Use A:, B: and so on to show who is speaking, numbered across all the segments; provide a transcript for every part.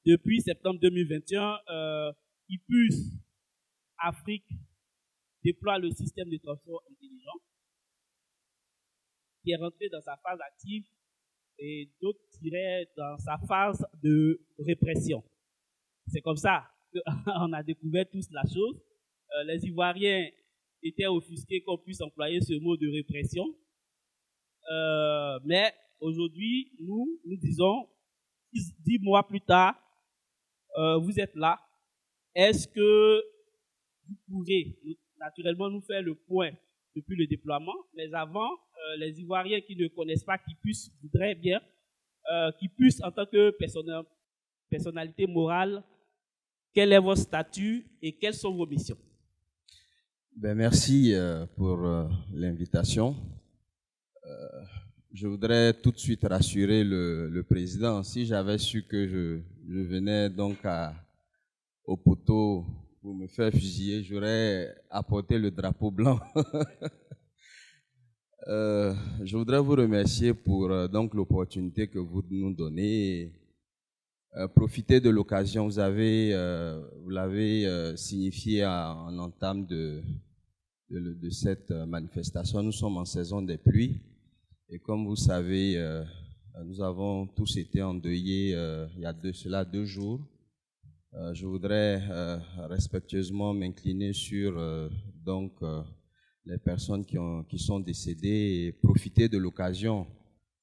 A: depuis septembre 2021, IPUS Afrique déploie le système de transport intelligent qui est rentré dans sa phase active et d'autres diraient dans sa phase de répression. C'est comme ça qu'on a découvert tous la chose. Les Ivoiriens étaient offusqués qu'on puisse employer ce mot de répression. Mais aujourd'hui, nous disons, 10 mois plus tard, vous êtes là. Est-ce que vous pourrez naturellement nous faire le point depuis le déploiement, mais avant, les Ivoiriens qui ne connaissent pas, qui puissent, voudraient bien, qui puissent en tant que personnalité morale, quel est votre statut et quelles sont vos missions?
B: Merci pour l'invitation. Je voudrais tout de suite rassurer le président. Si j'avais su que je venais donc au poteau pour me faire fusiller, j'aurais apporté le drapeau blanc. Je voudrais vous remercier pour donc l'opportunité que vous nous donnez. Profitez de l'occasion, vous l'avez signifié en entame de cette manifestation. Nous sommes en saison des pluies et comme vous savez, nous avons tous été endeuillés il y a cela 2 jours. Je voudrais respectueusement m'incliner sur les personnes qui sont décédées et profiter de l'occasion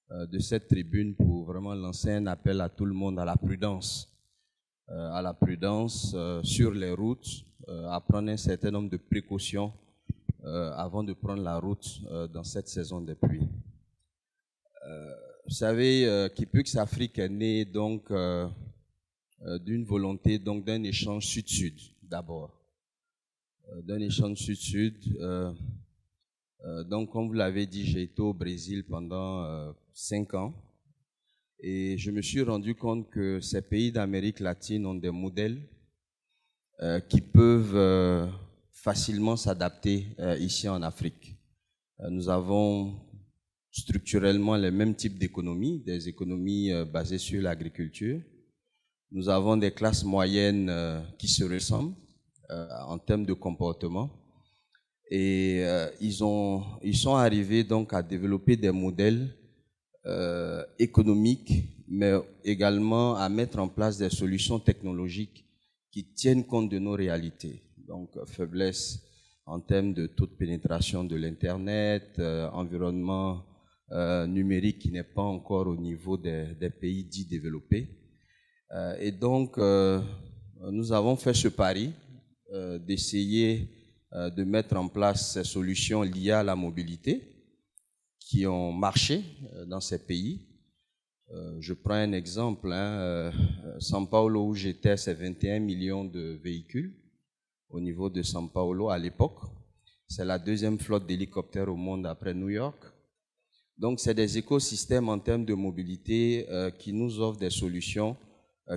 B: de cette tribune pour vraiment lancer un appel à tout le monde à la prudence sur les routes, à prendre un certain nombre de précautions avant de prendre la route dans cette saison des pluies. Vous savez, qu'IPUX Afrique est né donc d'une volonté donc d'un échange sud-sud d'abord, d'un échange sud-sud. Donc, comme vous l'avez dit, j'ai été au Brésil pendant 5 ans et je me suis rendu compte que ces pays d'Amérique latine ont des modèles qui peuvent facilement s'adapter ici en Afrique. Nous avons structurellement les mêmes types d'économies, des économies basées sur l'agriculture. Nous avons des classes moyennes qui se ressemblent en termes de comportement. Et ils sont arrivés donc à développer des modèles économiques, mais également à mettre en place des solutions technologiques qui tiennent compte de nos réalités. Donc, faiblesse en termes de taux de pénétration de l'Internet, environnement numérique qui n'est pas encore au niveau des pays dits développés. Et donc, nous avons fait ce pari d'essayer de mettre en place ces solutions liées à la mobilité qui ont marché dans ces pays. Je prends un exemple, São Paulo où j'étais, c'est 21 millions de véhicules au niveau de São Paulo à l'époque. C'est la 2e flotte d'hélicoptères au monde après New York. Donc c'est des écosystèmes en termes de mobilité qui nous offrent des solutions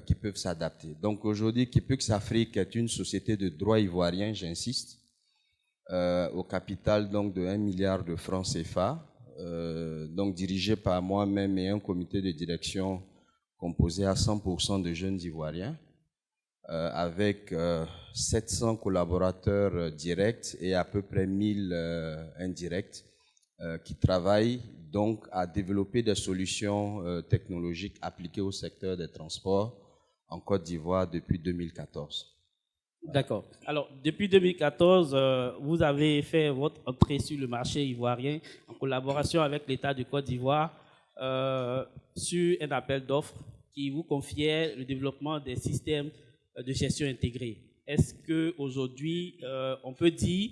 B: qui peuvent s'adapter. Donc aujourd'hui, IPUX Afrique est une société de droit ivoirien, j'insiste, au capital donc de 1 milliard de francs CFA, donc dirigé par moi-même et un comité de direction composé à 100% de jeunes Ivoiriens, avec 700 collaborateurs directs et à peu près 1000 indirects qui travaillent donc à développer des solutions technologiques appliquées au secteur des transports en Côte d'Ivoire depuis 2014.
A: D'accord. Alors, depuis 2014, vous avez fait votre entrée sur le marché ivoirien en collaboration avec l'État de Côte d'Ivoire sur un appel d'offres qui vous confiait le développement des systèmes de gestion intégrés. Est-ce qu'aujourd'hui, on peut dire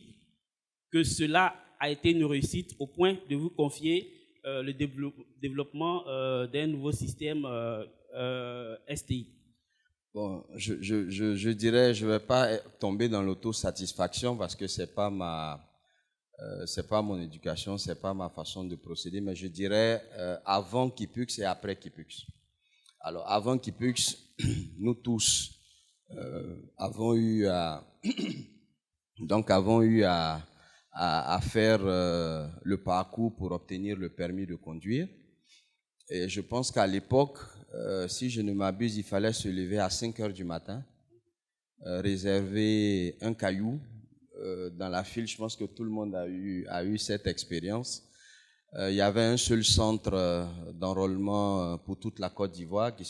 A: que cela a été une réussite au point de vous confier le développement d'un nouveau système STI?
B: Bon, je dirais, je ne vais pas tomber dans l'autosatisfaction parce que c'est pas mon éducation, c'est pas ma façon de procéder, mais je dirais avant KIPUX et après KIPUX. Alors, avant KIPUX, nous tous avons eu à faire le parcours pour obtenir le permis de conduire. Et je pense qu'à l'époque, si je ne m'abuse, il fallait se lever à 5 heures du matin, réserver un caillou dans la file. Je pense que tout le monde a eu cette expérience. Il y avait un seul centre d'enrôlement pour toute la Côte d'Ivoire qui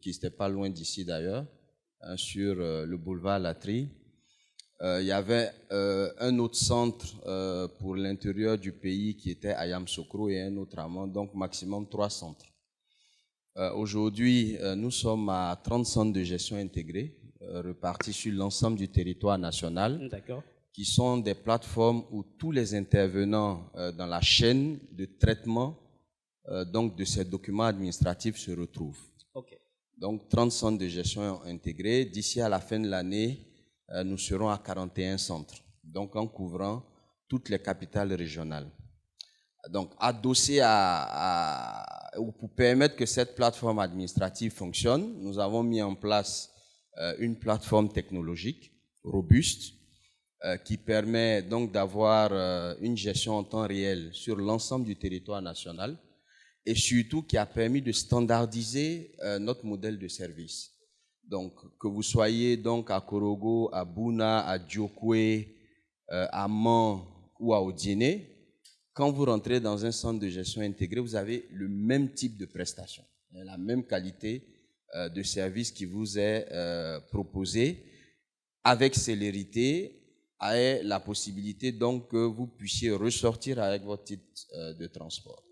B: n'était pas loin d'ici d'ailleurs, hein, sur le boulevard Latry. Il y avait un autre centre pour l'intérieur du pays qui était à Yamoussoukro et un autre à Mont, donc maximum 3 centres. Aujourd'hui, nous sommes à 30 centres de gestion intégrés repartis sur l'ensemble du territoire national, qui sont des plateformes où tous les intervenants dans la chaîne de traitement donc de ces documents administratifs se retrouvent. Okay. Donc 30 centres de gestion intégrés. D'ici à la fin de l'année, nous serons à 41 centres, donc en couvrant toutes les capitales régionales. Donc, adossé pour permettre que cette plateforme administrative fonctionne, nous avons mis en place une plateforme technologique robuste qui permet donc d'avoir une gestion en temps réel sur l'ensemble du territoire national et surtout qui a permis de standardiser notre modèle de service. Donc, que vous soyez donc à Korogo, à Bouna, à Diokwe, à Mans ou à Odiéné, quand vous rentrez dans un centre de gestion intégré, vous avez le même type de prestation, la même qualité de service qui vous est proposé avec célérité, et la possibilité donc que vous puissiez ressortir avec votre titre de transport.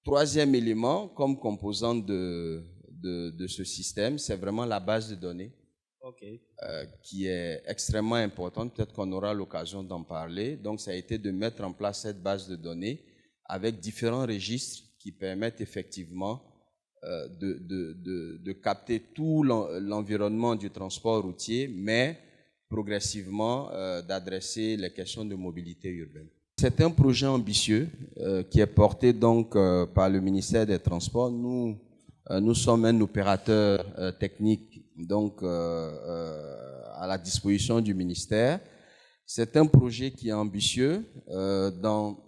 B: Troisième élément, comme composante de ce système, c'est vraiment la base de données qui est extrêmement importante. Peut-être qu'on aura l'occasion d'en parler. Donc, ça a été de mettre en place cette base de données avec différents registres qui permettent effectivement de capter tout l'environnement du transport routier, mais progressivement d'adresser les questions de mobilité urbaine. C'est un projet ambitieux qui est porté donc par le ministère des Transports. Nous sommes un opérateur technique donc à la disposition du ministère. C'est un projet qui est ambitieux dans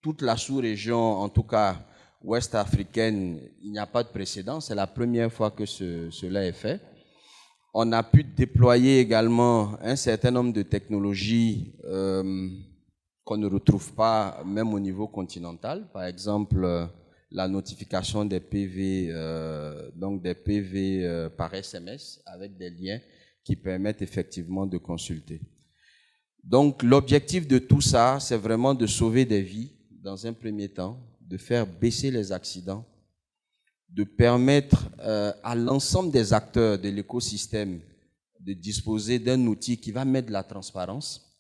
B: toute la sous-région, en tout cas ouest africaine. Il n'y a pas de précédent, c'est la première fois que cela est fait. On a pu déployer également un certain nombre de technologies qu'on ne retrouve pas même au niveau continental. Par exemple, la notification des PV, donc des PV par SMS avec des liens qui permettent effectivement de consulter. Donc, l'objectif de tout ça, c'est vraiment de sauver des vies dans un premier temps, de faire baisser les accidents, de permettre à l'ensemble des acteurs de l'écosystème de disposer d'un outil qui va mettre de la transparence,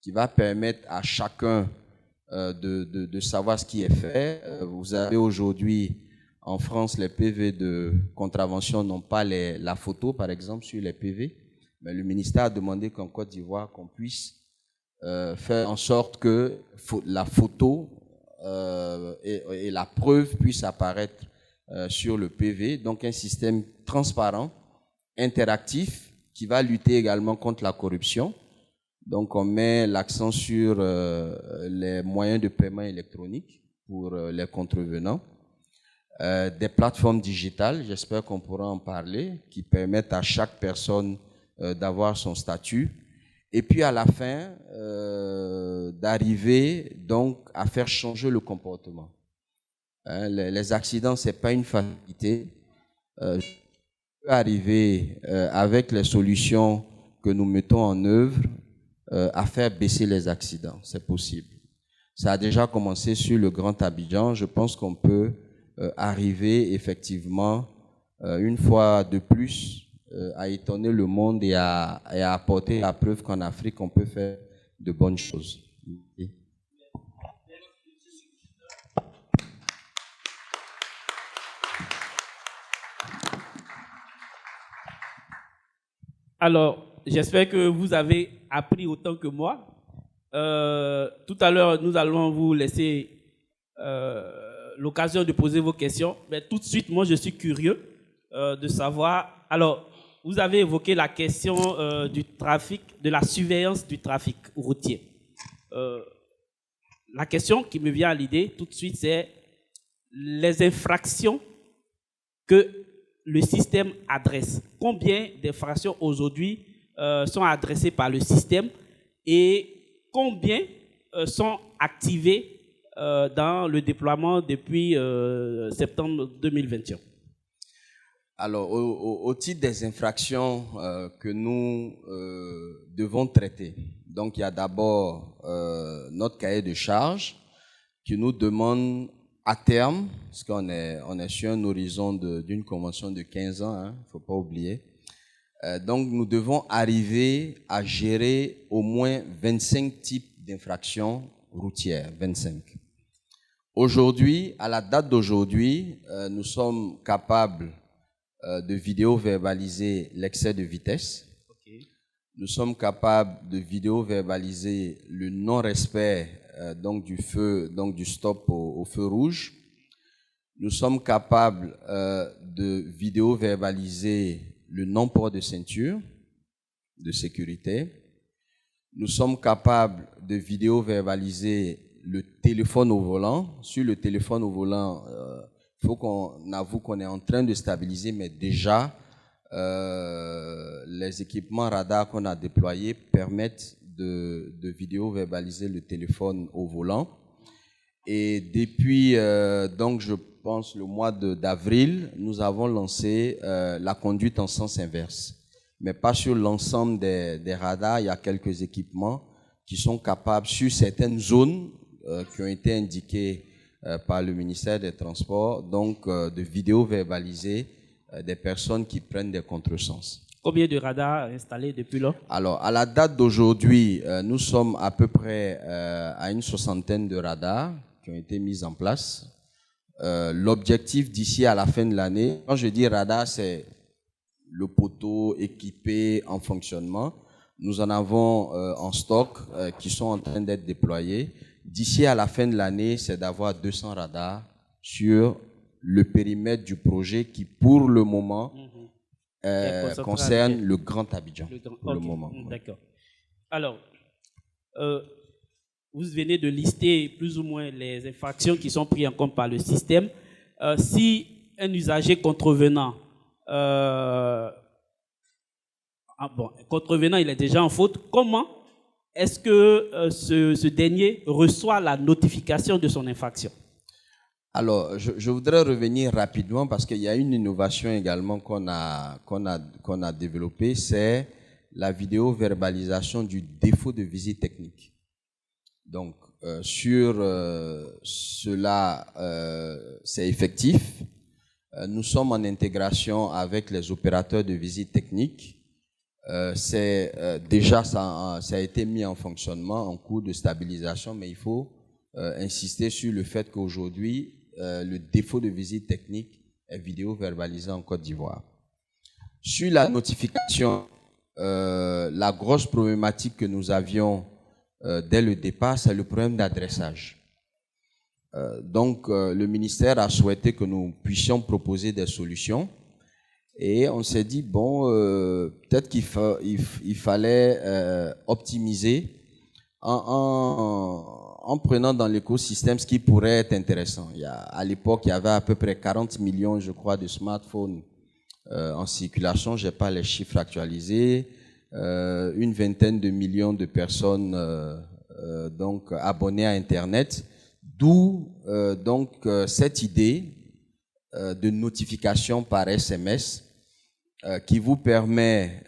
B: qui va permettre à chacun de savoir ce qui est fait. Vous avez aujourd'hui en France, les PV de contravention n'ont pas la photo, par exemple, sur les PV, mais le ministère a demandé qu'en Côte d'Ivoire, qu'on puisse faire en sorte que la photo et la preuve puissent apparaître sur le PV. Donc un système transparent, interactif, qui va lutter également contre la corruption. Donc on met l'accent sur les moyens de paiement électronique pour les contrevenants. Des plateformes digitales, j'espère qu'on pourra en parler, qui permettent à chaque personne d'avoir son statut. Et puis à la fin, d'arriver donc à faire changer le comportement. Les accidents, ce n'est pas une fatalité. Je peux arriver avec les solutions que nous mettons en œuvre à faire baisser les accidents. C'est possible. Ça a déjà commencé sur le Grand Abidjan. Je pense qu'on peut arriver effectivement une fois de plus à étonner le monde et à apporter la preuve qu'en Afrique, on peut faire de bonnes choses.
A: Alors, j'espère que vous avez appris autant que moi. Tout à l'heure, nous allons vous laisser l'occasion de poser vos questions. Mais tout de suite, moi, je suis curieux de savoir. Alors, vous avez évoqué la question du trafic, de la surveillance du trafic routier. La question qui me vient à l'idée tout de suite, c'est les infractions que le système adresse. Combien d'infractions aujourd'hui sont adressées par le système et combien sont activées dans le déploiement depuis septembre 2021?
B: Alors, au titre des infractions que nous devons traiter, donc il y a d'abord notre cahier de charges qui nous demande à terme, parce qu'on est sur un horizon d'une convention de 15 ans, il ne faut pas oublier. Donc, nous devons arriver à gérer au moins 25 types d'infractions routières, 25. Aujourd'hui, à la date d'aujourd'hui, nous sommes capables de vidéo-verbaliser l'excès de vitesse. Okay. Nous sommes capables de vidéo-verbaliser le non-respect donc du feu, donc du stop au feu rouge. Nous sommes capables de vidéo-verbaliser le non-port de ceinture de sécurité. Nous sommes capables de vidéo-verbaliser le téléphone au volant. Sur le téléphone au volant, il faut qu'on avoue qu'on est en train de stabiliser, mais déjà, les équipements radars qu'on a déployés permettent de vidéo-verbaliser le téléphone au volant. Et depuis, donc je pense, le mois d'avril, nous avons lancé la conduite en sens inverse. Mais pas sur l'ensemble des radars, il y a quelques équipements qui sont capables, sur certaines zones qui ont été indiquées par le ministère des Transports, donc de vidéo-verbaliser des personnes qui prennent des contresens.
A: Combien de radars installés depuis là?
B: Alors, à la date d'aujourd'hui, nous sommes à peu près à une 60aine de radars qui ont été mis en place. L'objectif d'ici à la fin de l'année, quand je dis radar, c'est le poteau équipé en fonctionnement. Nous en avons en stock qui sont en train d'être déployés. D'ici à la fin de l'année, c'est d'avoir 200 radars sur le périmètre du projet qui, pour le moment, concerne le Grand Abidjan. Pour le moment.
A: D'accord. Alors, vous venez de lister plus ou moins les infractions qui sont prises en compte par le système. Si un usager contrevenant, contrevenant, il est déjà en faute, comment est-ce que ce dernier reçoit la notification de son infraction?
B: Alors, je voudrais revenir rapidement parce qu'il y a une innovation également qu'on a développée, c'est la vidéo-verbalisation du défaut de visite technique. Donc, sur cela, c'est effectif. Nous sommes en intégration avec les opérateurs de visite technique. Déjà, ça a été mis en fonctionnement en cours de stabilisation, mais il faut insister sur le fait qu'aujourd'hui, le défaut de visite technique est vidéo-verbalisé en Côte d'Ivoire. Sur la notification, la grosse problématique que nous avions dès le départ, c'est le problème d'adressage. Donc, le ministère a souhaité que nous puissions proposer des solutions. Et on s'est dit, bon, peut-être qu'il fallait optimiser en prenant dans l'écosystème ce qui pourrait être intéressant. À l'époque, il y avait à peu près 40 millions, je crois, de smartphones en circulation. Je n'ai pas les chiffres actualisés. Une vingtaine de millions de personnes donc abonnées à Internet. D'où donc cette idée de notification par SMS qui vous permet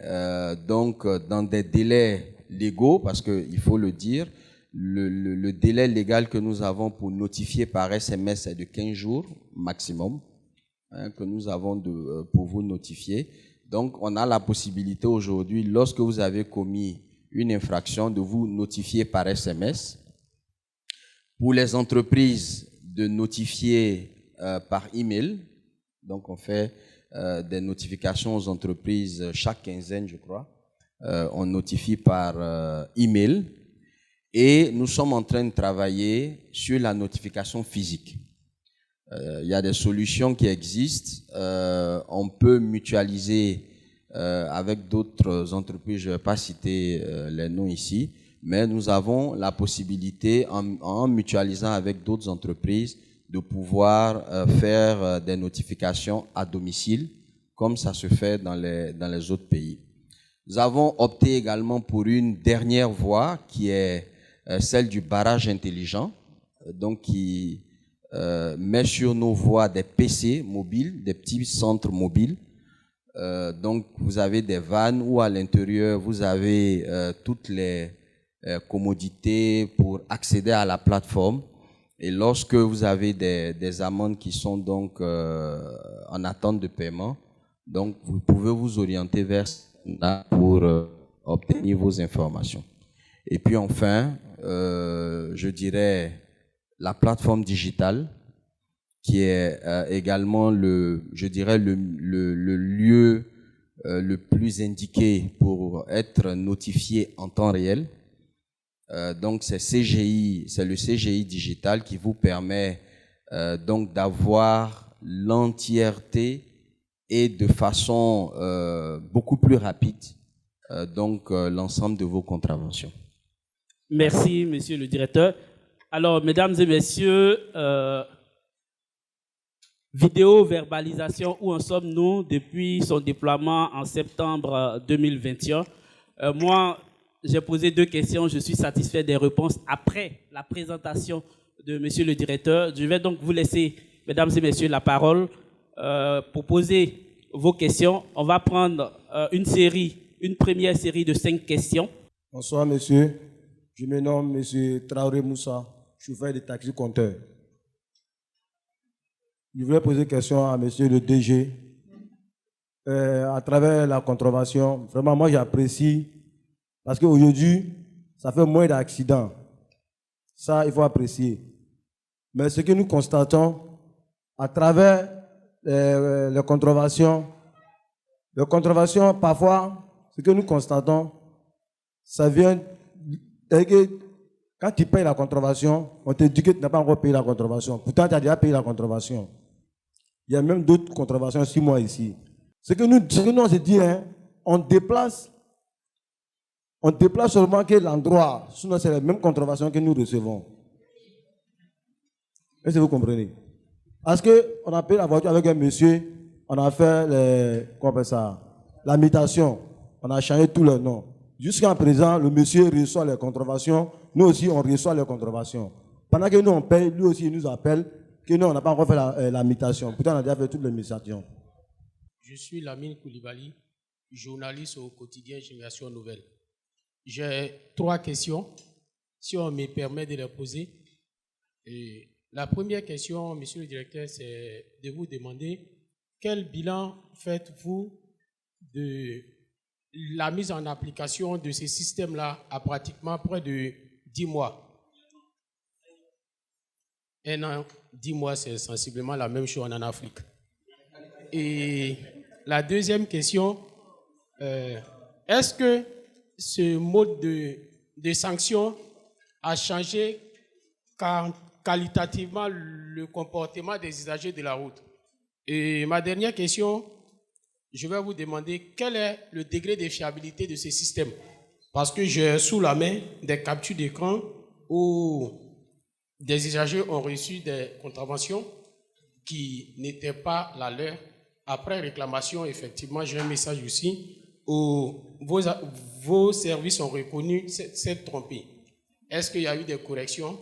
B: donc dans des délais légaux, parce qu'il faut le dire, le délai légal que nous avons pour notifier par SMS est de 15 jours maximum, que nous avons pour vous notifier. Donc on a la possibilité aujourd'hui, lorsque vous avez commis une infraction, de vous notifier par SMS. Pour les entreprises, de notifier par email. Donc, on fait des notifications aux entreprises chaque quinzaine, je crois. On notifie par email. Et nous sommes en train de travailler sur la notification physique. Il y a des solutions qui existent. On peut mutualiser avec d'autres entreprises. Je ne vais pas citer les noms ici. Mais nous avons la possibilité, en mutualisant avec d'autres entreprises, de pouvoir faire des notifications à domicile, comme ça se fait dans les autres pays. Nous avons opté également pour une dernière voie qui est celle du barrage intelligent, donc qui met sur nos voies des PC mobiles, des petits centres mobiles. Donc vous avez des vannes où à l'intérieur vous avez toutes les commodités pour accéder à la plateforme. Et lorsque vous avez des amendes qui sont donc en attente de paiement, donc vous pouvez vous orienter vers là pour obtenir vos informations. Et puis enfin, je dirais la plateforme digitale qui est également je dirais le lieu le plus indiqué pour être notifié en temps réel. Donc c'est le CGI digital qui vous permet donc d'avoir l'entièreté et de façon beaucoup plus rapide donc l'ensemble de vos contraventions.
A: Merci, monsieur le directeur. Alors, mesdames et messieurs, vidéo-verbalisation, où en sommes-nous depuis son déploiement en septembre 2021? Moi, j'ai posé 2 questions. Je suis satisfait des réponses après la présentation de monsieur le directeur. Je vais donc vous laisser, mesdames et messieurs, la parole pour poser vos questions. On va prendre une première série de 5 questions.
C: Bonsoir, monsieur. Je me nomme monsieur Traoré Moussa, chauffeur de taxi compteur. Je voulais poser une question à monsieur le DG. À travers la contravention, vraiment, moi, j'apprécie parce qu'aujourd'hui, ça fait moins d'accidents. Ça, il faut apprécier. Mais ce que nous constatons, à travers les contraventions, parfois, ce que nous constatons, ça vient... Quand tu payes la contravention, on te dit que tu n'as pas encore payé la contravention. Pourtant, tu as déjà payé la contravention. Il y a même d'autres contraventions 6 mois ici. Ce que nous on se dit, hein, on déplace seulement que l'endroit. Sinon, c'est la même contravention que nous recevons. Est-ce que vous comprenez? Parce qu'on a payé la voiture avec un monsieur, on a fait la mutation, on a changé tous les noms. Jusqu'à présent, le monsieur reçoit les contraventions, nous aussi on reçoit les contraventions. Pendant que nous on paye, lui aussi il nous appelle que nous on n'a pas encore fait la mutation. Pourtant on a déjà fait toutes les mutations.
D: Je suis Lamine Koulibaly, journaliste au quotidien Génération Nouvelle. J'ai 3 questions, si on me permet de les poser. Et la première question, monsieur le directeur, c'est de vous demander quel bilan faites-vous de la mise en application de ces systèmes-là à pratiquement près de 10 mois. 1 an, 10 mois, c'est sensiblement la même chose en Afrique. Et la deuxième question, est-ce que ce mode de sanction a changé qualitativement le comportement des usagers de la route? Et ma dernière question, je vais vous demander quel est le degré de fiabilité de ces systèmes. Parce que j'ai sous la main des captures d'écran où des usagers ont reçu des contraventions qui n'étaient pas la leur. Après réclamation, effectivement, j'ai un message aussi où vos services ont reconnu s'être trompés. Est-ce qu'il y a eu des corrections?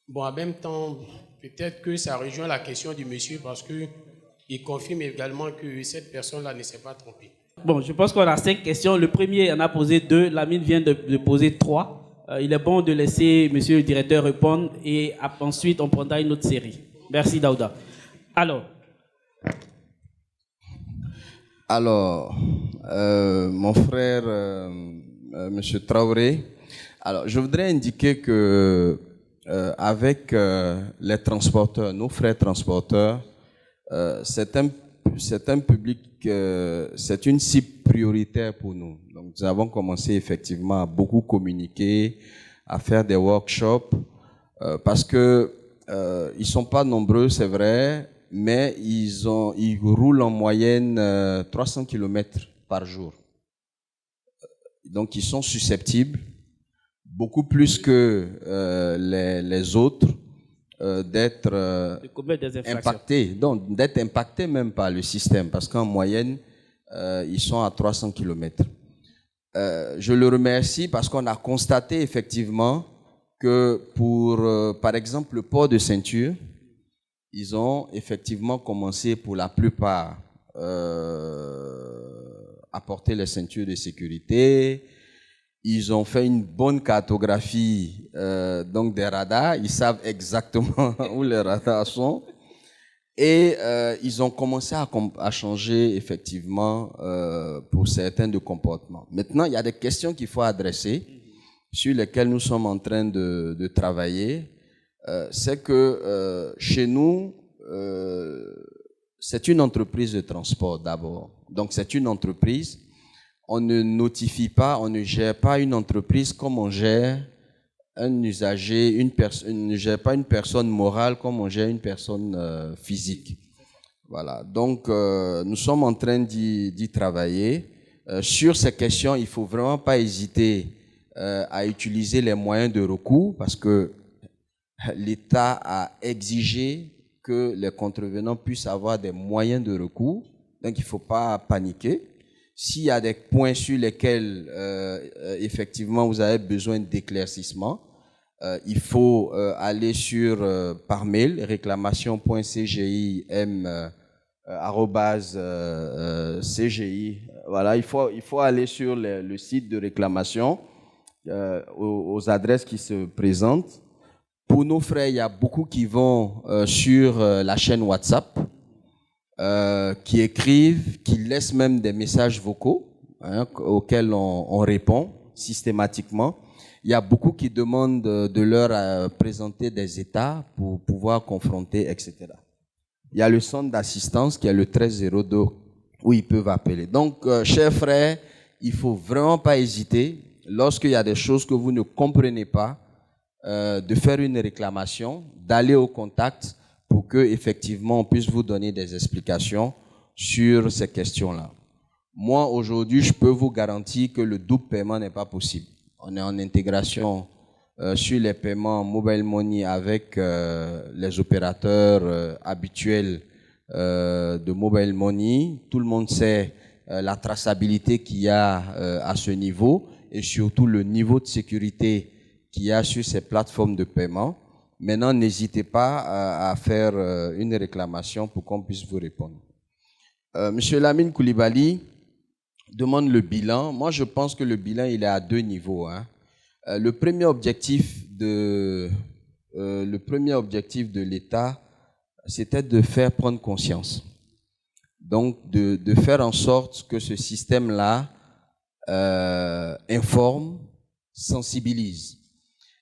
D: Bon, en même temps, peut-être que ça rejoint la question du monsieur parce qu'il confirme également que cette personne-là ne s'est pas trompée.
A: Bon, je pense qu'on a 5 questions. Le premier en a posé 2. Lamine vient de poser 3. Il est bon de laisser monsieur le directeur répondre et ensuite on prendra une autre série. Merci Daouda.
B: Alors, mon frère, monsieur Traoré, alors je voudrais indiquer que avec les transporteurs, nos frères transporteurs, c'est un public, c'est une cible prioritaire pour nous. Donc, nous avons commencé effectivement à beaucoup communiquer, à faire des workshops, parce que ils sont pas nombreux, c'est vrai, mais ils roulent en moyenne 300 km par jour. Donc, ils sont susceptibles, beaucoup plus que les autres, d'être
A: De commettre des infractions.
B: impactés, donc d'être impactés même par le système, parce qu'en moyenne, ils sont à 300 km. Je le remercie parce qu'on a constaté effectivement que pour, par exemple, le port de ceinture, ils ont effectivement commencé pour la plupart à porter les ceintures de sécurité. Ils ont fait une bonne cartographie donc des radars. Ils savent exactement où les radars sont. Et ils ont commencé à changer effectivement pour certains de comportements. Maintenant, il y a des questions qu'il faut adresser sur lesquelles nous sommes en train de travailler. C'est que chez nous, c'est une entreprise de transport d'abord. Donc c'est une entreprise. On ne notifie pas, on ne gère pas une entreprise comme on gère un usager, on ne gère pas une personne morale comme on gère une personne physique. Voilà. Donc nous sommes en train d'y travailler. Sur ces questions, il ne faut vraiment pas hésiter à utiliser les moyens de recours parce que l'État a exigé que les contrevenants puissent avoir des moyens de recours. Donc il ne faut pas paniquer. S'il y a des points sur lesquels effectivement vous avez besoin d'éclaircissement, il faut aller sur par mail réclamation.cgim@cgi. Voilà, il faut aller sur le site de réclamation aux adresses qui se présentent. Pour nos frères, il y a beaucoup qui vont sur la chaîne WhatsApp. Qui écrivent, qui laissent même des messages vocaux auxquels on répond systématiquement. Il y a beaucoup qui demandent de leur présenter des états pour pouvoir confronter, etc. Il y a le centre d'assistance qui est le 1302 où ils peuvent appeler. Donc, chers frères, il ne faut vraiment pas hésiter, lorsqu'il y a des choses que vous ne comprenez pas, de faire une réclamation, d'aller au contact, pour que effectivement on puisse vous donner des explications sur ces questions-là. Moi, aujourd'hui, je peux vous garantir que le double paiement n'est pas possible. On est en intégration sur les paiements mobile money avec les opérateurs habituels de mobile money. Tout le monde sait la traçabilité qu'il y a à ce niveau et surtout le niveau de sécurité qu'il y a sur ces plateformes de paiement. Maintenant, n'hésitez pas à faire une réclamation pour qu'on puisse vous répondre. Monsieur Lamine Koulibaly demande le bilan. Moi, je pense que le bilan, il est à deux niveaux. Le premier objectif de l'État, c'était de faire prendre conscience. Donc, de faire en sorte que ce système-là informe, sensibilise.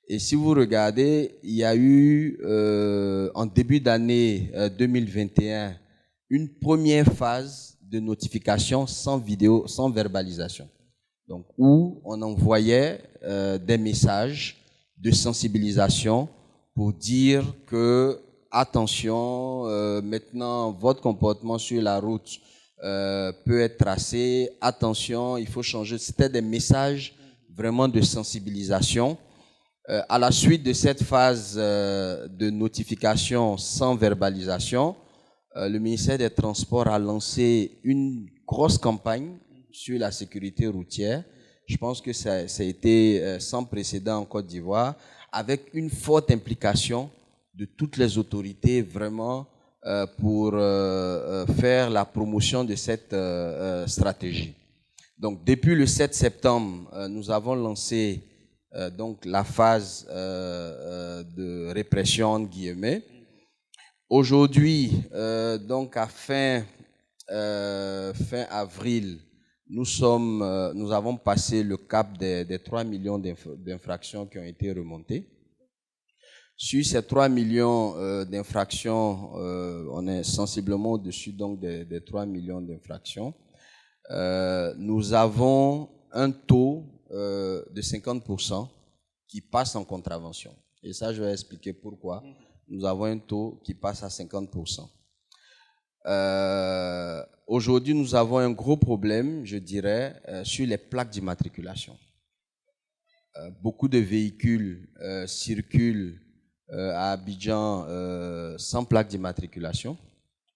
B: Et si vous regardez, il y a eu en début d'année 2021 une première phase de notification sans vidéo, sans verbalisation. Donc où on envoyait des messages de sensibilisation pour dire que attention, maintenant votre comportement sur la route peut être tracé, attention, il faut changer. C'était des messages vraiment de sensibilisation. À la suite de cette phase de notification sans verbalisation, le ministère des Transports a lancé une grosse campagne sur la sécurité routière. Je pense que ça a été sans précédent en Côte d'Ivoire, avec une forte implication de toutes les autorités vraiment pour faire la promotion de cette stratégie. Donc depuis le 7 septembre, nous avons lancé donc la phase de répression entre guillemets. Aujourd'hui, donc à fin avril, nous avons passé le cap des 3 millions d'infractions qui ont été remontées. Sur ces 3 millions d'infractions, on est sensiblement au-dessus donc des 3 millions d'infractions. Nous avons un taux de 50% qui passe en contravention. Et ça, je vais expliquer pourquoi. Nous avons un taux qui passe à 50%. Aujourd'hui, nous avons un gros problème, je dirais, sur les plaques d'immatriculation. Beaucoup de véhicules circulent à Abidjan sans plaque d'immatriculation,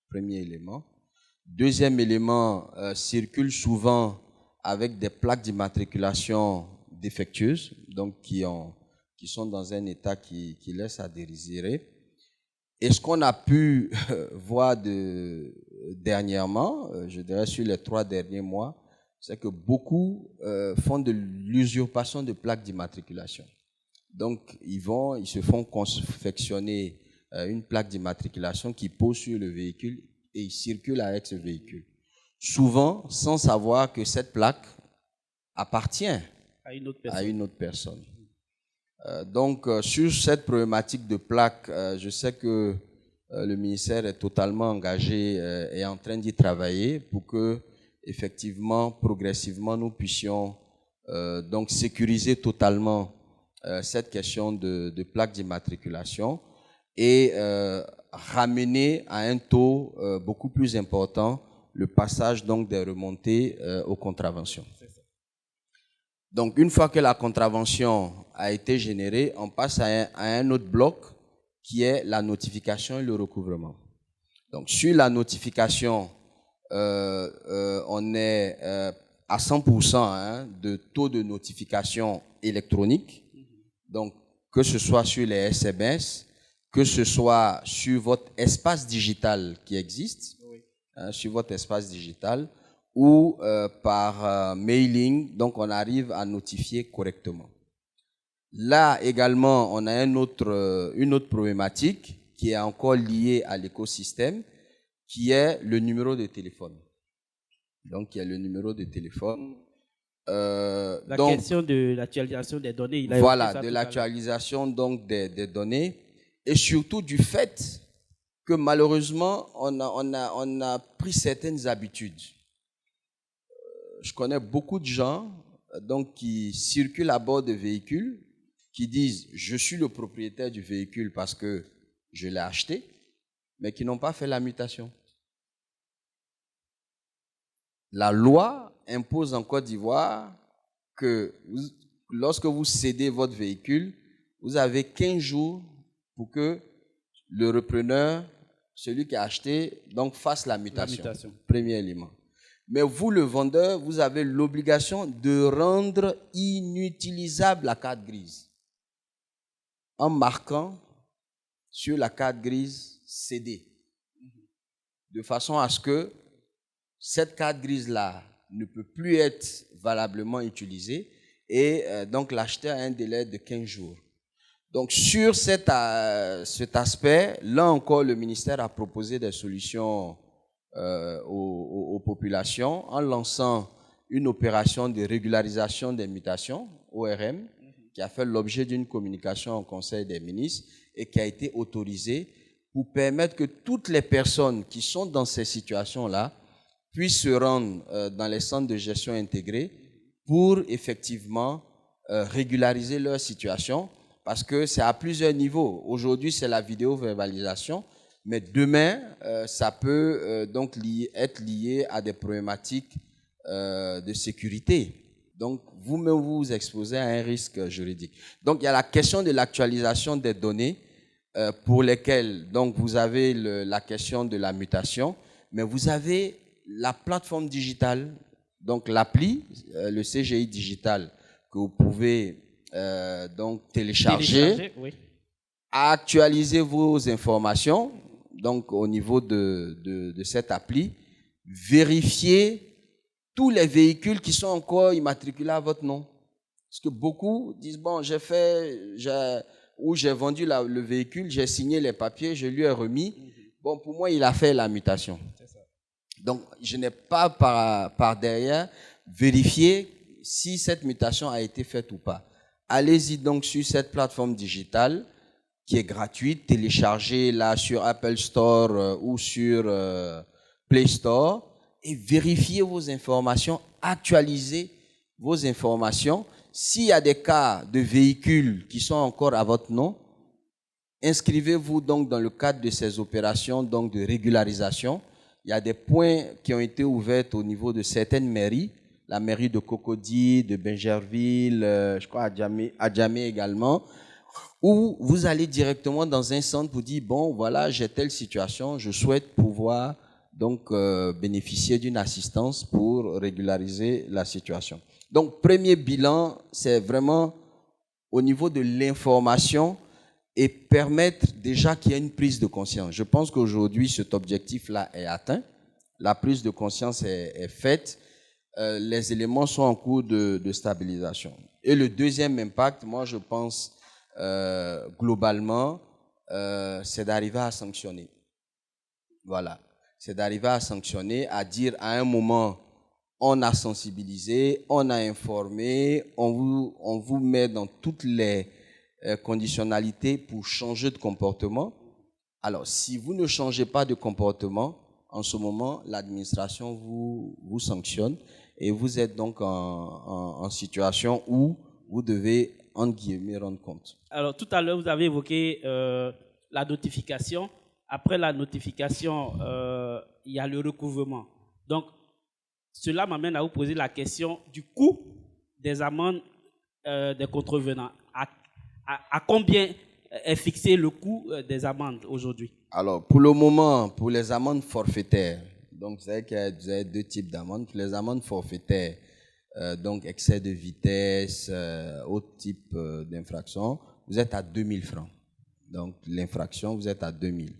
B: premier élément. Deuxième élément, circulent souvent avec des plaques d'immatriculation défectueuses, donc qui sont dans un état qui laisse à désirer. Et ce qu'on a pu voir dernièrement, je dirais sur les 3 derniers mois, c'est que beaucoup font de l'usurpation de plaques d'immatriculation. Donc, ils se font confectionner une plaque d'immatriculation qui pose sur le véhicule et ils circulent avec ce véhicule. Souvent, sans savoir que cette plaque appartient à une autre personne. Donc, sur cette problématique de plaques, je sais que le ministère est totalement engagé et en train d'y travailler pour que, effectivement, progressivement, nous puissions donc sécuriser totalement cette question de plaques d'immatriculation et ramener à un taux beaucoup plus important le passage donc des remontées aux contraventions. Donc, une fois que la contravention a été générée, on passe à un autre bloc qui est la notification et le recouvrement. Donc, sur la notification, on est à 100% de taux de notification électronique. Donc, que ce soit sur les SMS, que ce soit sur votre espace digital qui existe, sur votre espace digital, ou par mailing, donc on arrive à notifier correctement. Là également, on a une autre problématique qui est encore liée à l'écosystème, qui est le numéro de téléphone. Donc, il y a le numéro de téléphone.
A: La question de l'actualisation des données.
B: Voilà, de l'actualisation donc des données et surtout du fait que malheureusement, on a pris certaines habitudes. Je connais beaucoup de gens donc, qui circulent à bord de véhicules, qui disent « je suis le propriétaire du véhicule parce que je l'ai acheté », mais qui n'ont pas fait la mutation. La loi impose en Côte d'Ivoire que lorsque vous cédez votre véhicule, vous avez 15 jours pour que le repreneur, celui qui a acheté, donc fasse la mutation. Premier élément. Mais vous, le vendeur, vous avez l'obligation de rendre inutilisable la carte grise en marquant sur la carte grise cédée, de façon à ce que cette carte grise-là ne peut plus être valablement utilisée et donc l'acheteur a un délai de 15 jours. Donc sur cet aspect, là encore, le ministère a proposé des solutions aux populations en lançant une opération de régularisation des mutations, ORM, qui a fait l'objet d'une communication au Conseil des ministres et qui a été autorisée pour permettre que toutes les personnes qui sont dans ces situations-là puissent se rendre dans les centres de gestion intégrés pour effectivement régulariser leur situation, parce que c'est à plusieurs niveaux. Aujourd'hui, c'est la vidéo-verbalisation, mais demain, ça peut donc être lié à des problématiques de sécurité. Donc, vous-même, vous vous exposez à un risque juridique. Donc, il y a la question de l'actualisation des données pour lesquelles donc, vous avez la question de la mutation, mais vous avez la plateforme digitale, donc l'appli, le CGI digital, que vous pouvez donc télécharger, oui, actualiser vos informations, donc au niveau de cette appli, vérifier tous les véhicules qui sont encore immatriculés à votre nom. Parce que beaucoup disent, bon, j'ai vendu le véhicule, j'ai signé les papiers, je lui ai remis. Bon, pour moi, il a fait la mutation. Donc, je n'ai pas par derrière vérifié si cette mutation a été faite ou pas. Allez-y donc sur cette plateforme digitale qui est gratuite, téléchargez là sur Apple Store ou sur Play Store et vérifiez vos informations, actualisez vos informations. S'il y a des cas de véhicules qui sont encore à votre nom, inscrivez-vous donc dans le cadre de ces opérations donc de régularisation. Il y a des points qui ont été ouverts au niveau de certaines mairies, la mairie de Cocody, de Bingerville, je crois à Djamé également, Ou vous allez directement dans un centre pour dire, bon, voilà, j'ai telle situation, je souhaite pouvoir donc bénéficier d'une assistance pour régulariser la situation. Donc, premier bilan, c'est vraiment au niveau de l'information et permettre déjà qu'il y ait une prise de conscience. Je pense qu'aujourd'hui, cet objectif-là est atteint. La prise de conscience est faite. Les éléments sont en cours de stabilisation. Et le deuxième impact, moi, je pense, globalement, c'est d'arriver à sanctionner. Voilà. C'est d'arriver à sanctionner, à dire à un moment, on a sensibilisé, on a informé, on vous met dans toutes les conditionnalités pour changer de comportement. Alors, si vous ne changez pas de comportement, en ce moment, l'administration vous sanctionne et vous êtes donc en situation où vous devez, entre guillemets, rendre compte.
A: Alors, tout à l'heure, vous avez évoqué la notification. Après la notification, il y a le recouvrement. Donc, cela m'amène à vous poser la question du coût des amendes des contrevenants. À combien est fixé le coût des amendes aujourd'hui?
B: Alors, pour le moment, pour les amendes forfaitaires, donc vous savez qu'il y a deux types d'amendes. Pour les amendes forfaitaires, donc excès de vitesse, autre type d'infraction, vous êtes à 2000 francs. Donc, l'infraction, vous êtes à 2000.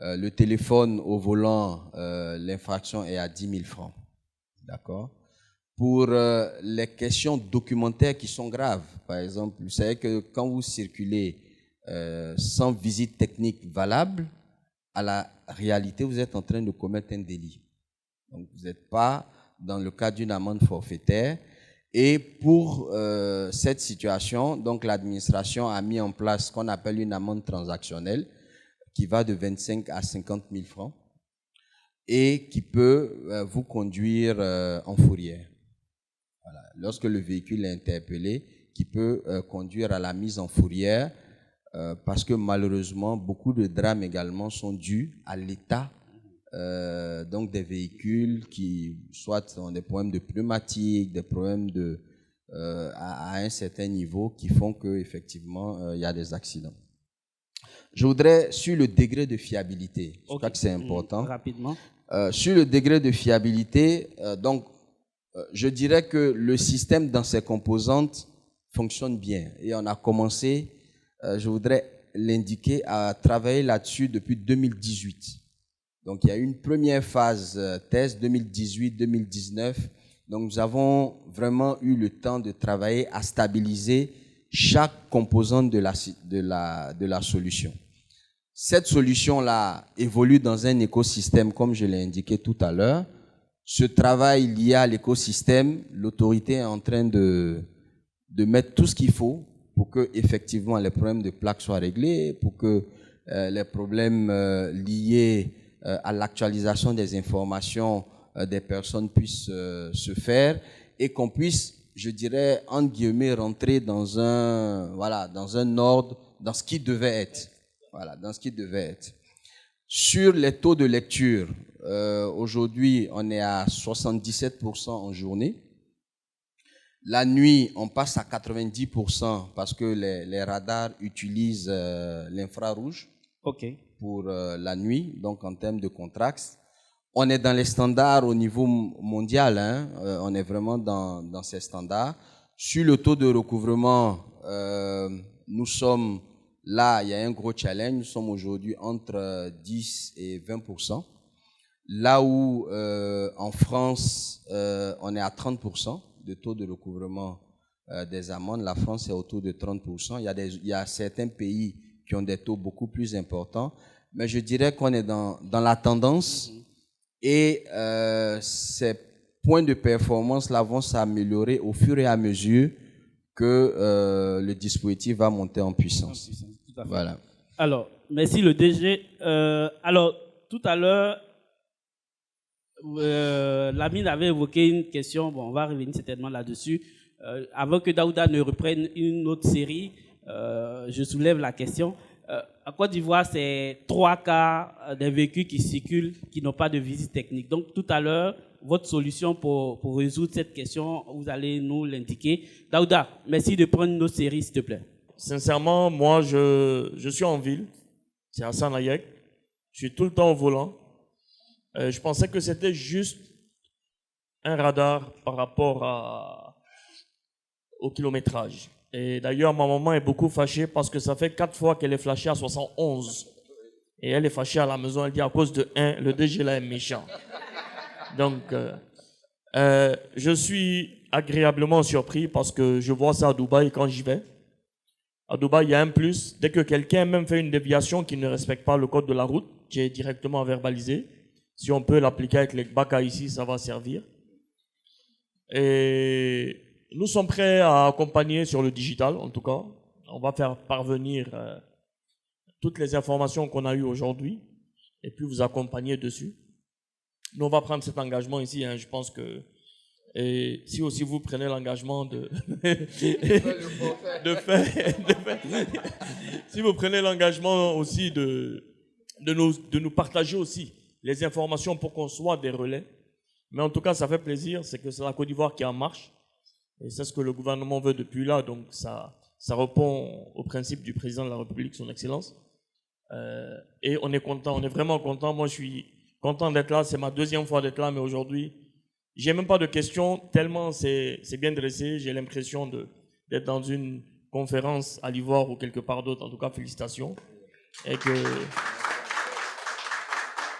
B: Le téléphone au volant, l'infraction est à 10 000 francs. D'accord? Pour les questions documentaires qui sont graves, par exemple, vous savez que quand vous circulez sans visite technique valable, à la réalité, vous êtes en train de commettre un délit. Donc, vous n'êtes pas dans le cadre d'une amende forfaitaire. Et pour cette situation, donc l'administration a mis en place ce qu'on appelle une amende transactionnelle qui va de 25 à 50 000 francs et qui peut vous conduire en fourrière. Voilà. Lorsque le véhicule est interpellé, qui peut conduire à la mise en fourrière parce que malheureusement, beaucoup de drames également sont dus à l'état donc des véhicules qui soit ont des problèmes de pneumatique, des problèmes à un certain niveau qui font qu'effectivement il y a des accidents. Je voudrais, sur le degré de fiabilité, je crois que c'est important.
A: Rapidement.
B: Sur le degré de fiabilité, donc, je dirais que le système dans ses composantes fonctionne bien. Et on a commencé, je voudrais l'indiquer, à travailler là-dessus depuis 2018. Donc, il y a eu une première phase test, 2018-2019. Donc, nous avons vraiment eu le temps de travailler à stabiliser chaque composante de la solution. Cette solution-là évolue dans un écosystème, comme je l'ai indiqué tout à l'heure. Ce travail lié à l'écosystème, l'autorité est en train de mettre tout ce qu'il faut pour que effectivement les problèmes de plaques soient réglés, pour que les problèmes liés à l'actualisation des informations des personnes puissent se faire et qu'on puisse, je dirais, entre guillemets, rentrer dans un ordre, dans ce qui devait être. Voilà, dans ce qui devait être. Sur les taux de lecture, aujourd'hui, on est à 77% en journée. La nuit, on passe à 90% parce que les radars utilisent l'infrarouge pour la nuit, donc en termes de contraste. On est dans les standards au niveau mondial, on est vraiment dans ces standards. Sur le taux de recouvrement, nous sommes là, il y a un gros challenge, nous sommes aujourd'hui entre 10 et 20%. Là où en France, on est à 30% de taux de recouvrement des amendes, la France est autour de 30%. Il y a certains pays qui ont des taux beaucoup plus importants, mais je dirais qu'on est dans la tendance et ces points de performance-là vont s'améliorer au fur et à mesure que le dispositif va monter en puissance.
A: Tout à fait.
B: Voilà.
A: Alors, merci le DG. Alors, tout à l'heure, Lamine avait évoqué une question, bon, on va revenir certainement là-dessus. Avant que Daouda ne reprenne une autre série, je soulève la question. En Côte d'Ivoire, c'est 3 cas des véhicules qui circulent, qui n'ont pas de visite technique. Donc, tout à l'heure, votre solution pour résoudre cette question, vous allez nous l'indiquer. Daouda, merci de prendre une autre série, s'il te plaît.
E: sincèrement, moi, je suis en ville. C'est à Sanayek. Je suis tout le temps au volant. Je pensais que c'était juste un radar par rapport au kilométrage. Et d'ailleurs, ma maman est beaucoup fâchée parce que ça fait 4 fois qu'elle est flashée à 71. Et elle est fâchée à la maison. Elle dit à cause de 1, le DG là est méchant. Donc, je suis agréablement surpris parce que je vois ça à Dubaï quand j'y vais. À Dubaï, il y a un plus. Dès que quelqu'un même fait une déviation qui ne respecte pas le code de la route, qui est directement verbalisé, si on peut l'appliquer avec les BACA ici, ça va servir. Et nous sommes prêts à accompagner sur le digital, en tout cas. On va faire parvenir toutes les informations qu'on a eues aujourd'hui et puis vous accompagner dessus. Nous, on va prendre cet engagement ici. Je pense que et si aussi vous prenez l'engagement si vous prenez l'engagement aussi de nous partager aussi les informations pour qu'on soit des relais. Mais en tout cas, ça fait plaisir, c'est que c'est la Côte d'Ivoire qui est en marche. Et c'est ce que le gouvernement veut depuis là, donc ça répond au principe du président de la République, son Excellence. Et on est content, on est vraiment content. Moi, je suis content d'être là, c'est ma 2e fois d'être là, mais aujourd'hui, j'ai même pas de questions, tellement c'est bien dressé. J'ai l'impression d'être dans une conférence à l'Ivoire ou quelque part d'autre. En tout cas, félicitations.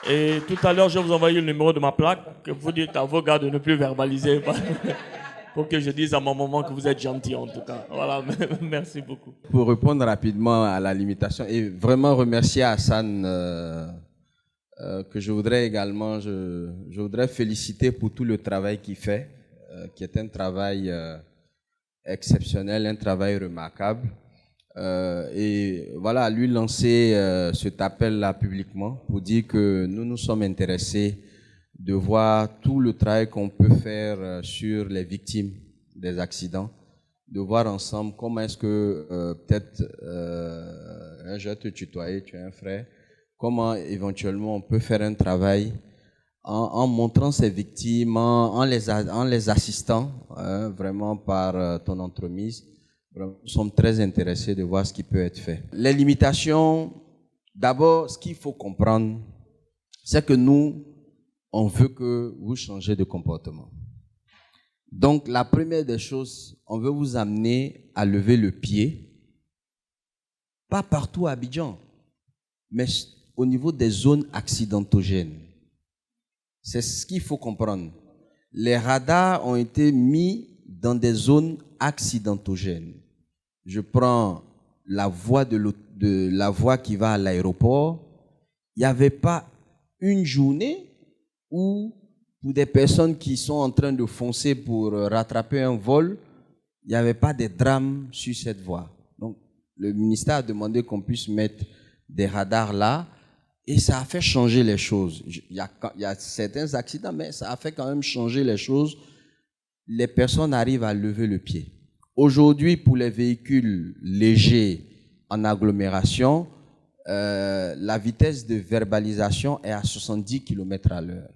E: Et tout à l'heure, je vais vous envoyer le numéro de ma plaque. Que vous dites à vos gars de ne plus verbaliser. Pour que je dise à mon maman que vous êtes gentil, en tout cas. Voilà, merci beaucoup.
B: Pour répondre rapidement à la limitation et vraiment remercier Hassan, que je voudrais également, je voudrais féliciter pour tout le travail qu'il fait, qui est un travail exceptionnel, un travail remarquable. Et voilà, lui lancer cet appel-là publiquement pour dire que nous sommes intéressés de voir tout le travail qu'on peut faire sur les victimes des accidents, de voir ensemble comment est-ce que peut-être, je vais te tutoyer, tu es un frère, comment éventuellement on peut faire un travail en montrant ces victimes, en les assistant vraiment par ton entremise. Nous sommes très intéressés de voir ce qui peut être fait. Les limitations, d'abord, ce qu'il faut comprendre, c'est que nous, on veut que vous changez de comportement. Donc, la première des choses, on veut vous amener à lever le pied, pas partout à Abidjan, mais au niveau des zones accidentogènes. C'est ce qu'il faut comprendre. Les radars ont été mis dans des zones accidentogènes. Je prends la voie la voie qui va à l'aéroport. Il n'y avait pas une journée où, pour des personnes qui sont en train de foncer pour rattraper un vol, il n'y avait pas de drame sur cette voie. Donc, le ministère a demandé qu'on puisse mettre des radars là, et ça a fait changer les choses. Il y a certains accidents, mais ça a fait quand même changer les choses. Les personnes arrivent à lever le pied. Aujourd'hui, pour les véhicules légers en agglomération, la vitesse de verbalisation est à 70 km/h.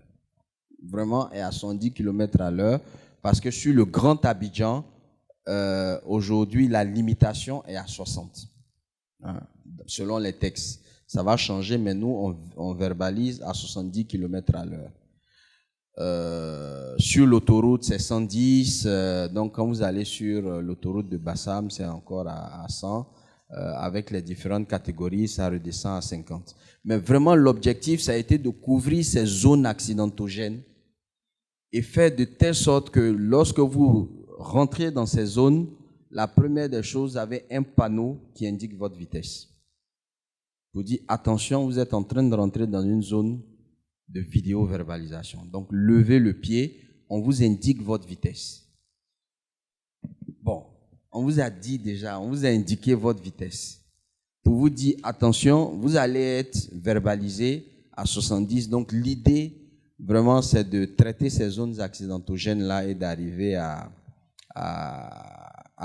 B: Vraiment, est à 70 km/h, parce que sur le Grand Abidjan, aujourd'hui, la limitation est à 60, selon les textes. Ça va changer, mais nous, on verbalise à 70 km/h. Sur l'autoroute, c'est 110. Donc, quand vous allez sur l'autoroute de Bassam, c'est encore à 100. Avec les différentes catégories, ça redescend à 50. Mais vraiment, l'objectif, ça a été de couvrir ces zones accidentogènes et faire de telle sorte que lorsque vous rentrez dans ces zones, la première des choses, vous avez un panneau qui indique votre vitesse. Vous dites, attention, vous êtes en train de rentrer dans une zone de vidéo-verbalisation. Donc, levez le pied, on vous indique votre vitesse. Bon, on vous a dit déjà, on vous a indiqué votre vitesse. Pour vous dire, attention, vous allez être verbalisé à 70. Donc, l'idée, vraiment, c'est de traiter ces zones accidentogènes-là et d'arriver à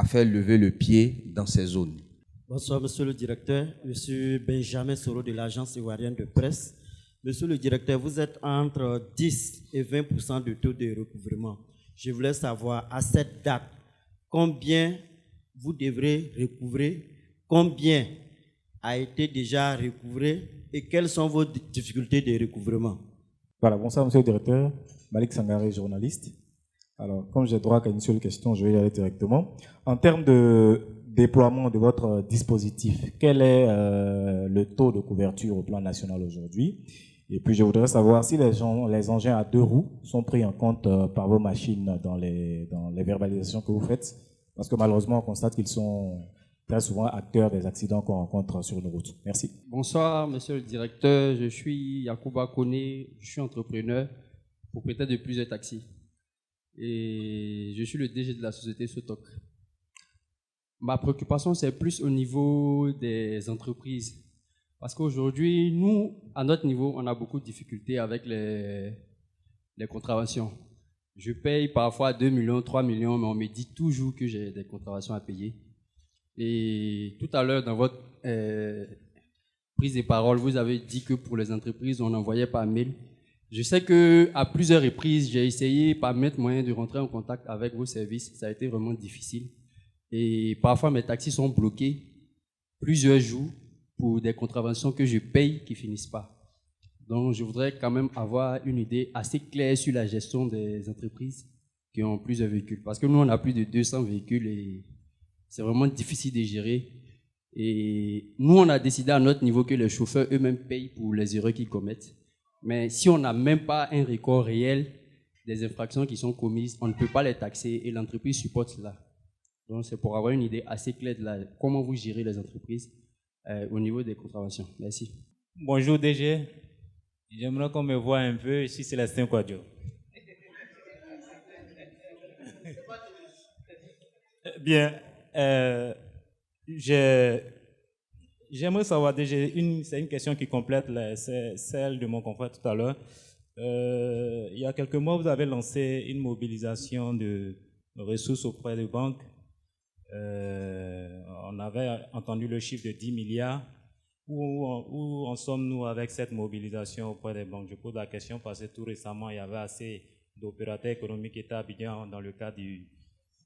B: faire lever le pied dans ces zones.
F: Bonsoir, monsieur le directeur. Monsieur Benjamin Soro de l'Agence ivoirienne de presse. Monsieur le directeur, vous êtes entre 10 et 20% de taux de recouvrement. Je voulais savoir, à cette date, combien vous devrez recouvrer combien a été déjà recouvré et quelles sont vos difficultés de recouvrement?
G: Voilà, bonsoir monsieur le directeur, Malik Sangaré, journaliste. Alors, comme j'ai droit qu'à une seule question, je vais y aller directement. En termes de déploiement de votre dispositif, quel est le taux de couverture au plan national aujourd'hui? Et puis, je voudrais savoir si les engins à 2 roues sont pris en compte par vos machines dans les verbalisations que vous faites, parce que malheureusement, on constate qu'ils sont très souvent acteurs des accidents qu'on rencontre sur nos routes. Merci.
H: Bonsoir, monsieur le directeur. Je suis Yacouba Kone, je suis entrepreneur, propriétaire de plusieurs taxis. Et je suis le DG de la société Sotoc. Ma préoccupation, c'est plus au niveau des entreprises. Parce qu'aujourd'hui, nous, à notre niveau, on a beaucoup de difficultés avec les contraventions. Je paye parfois 2 millions, 3 millions, mais on me dit toujours que j'ai des contraventions à payer. Et tout à l'heure, dans votre prise de parole, vous avez dit que pour les entreprises, on n'envoyait pas mail. Je sais qu'à plusieurs reprises, j'ai essayé par mettre moyen de rentrer en contact avec vos services. Ça a été vraiment difficile. Et parfois, mes taxis sont bloqués plusieurs jours pour des contraventions que je paye qui ne finissent pas. Donc, je voudrais quand même avoir une idée assez claire sur la gestion des entreprises qui ont plusieurs véhicules. Parce que nous, on a plus de 200 véhicules et c'est vraiment difficile de gérer. Et nous, on a décidé à notre niveau que les chauffeurs eux-mêmes payent pour les erreurs qu'ils commettent. Mais si on n'a même pas un record réel des infractions qui sont commises, on ne peut pas les taxer et l'entreprise supporte cela. Donc, c'est pour avoir une idée assez claire de comment vous gérez les entreprises au niveau des contraventions. Merci.
I: Bonjour DG. J'aimerais qu'on me voie un peu. Je suis Célestin Kouadio. Bien. J'aimerais savoir, DG, c'est une question qui complète celle de mon confrère tout à l'heure. Il y a quelques mois, vous avez lancé une mobilisation de ressources auprès des banques. On avait entendu le chiffre de 10 milliards. Où en sommes-nous avec cette mobilisation auprès des banques? Je pose la question parce que tout récemment, il y avait assez d'opérateurs économiques qui étaient à Abidjan dans le cadre du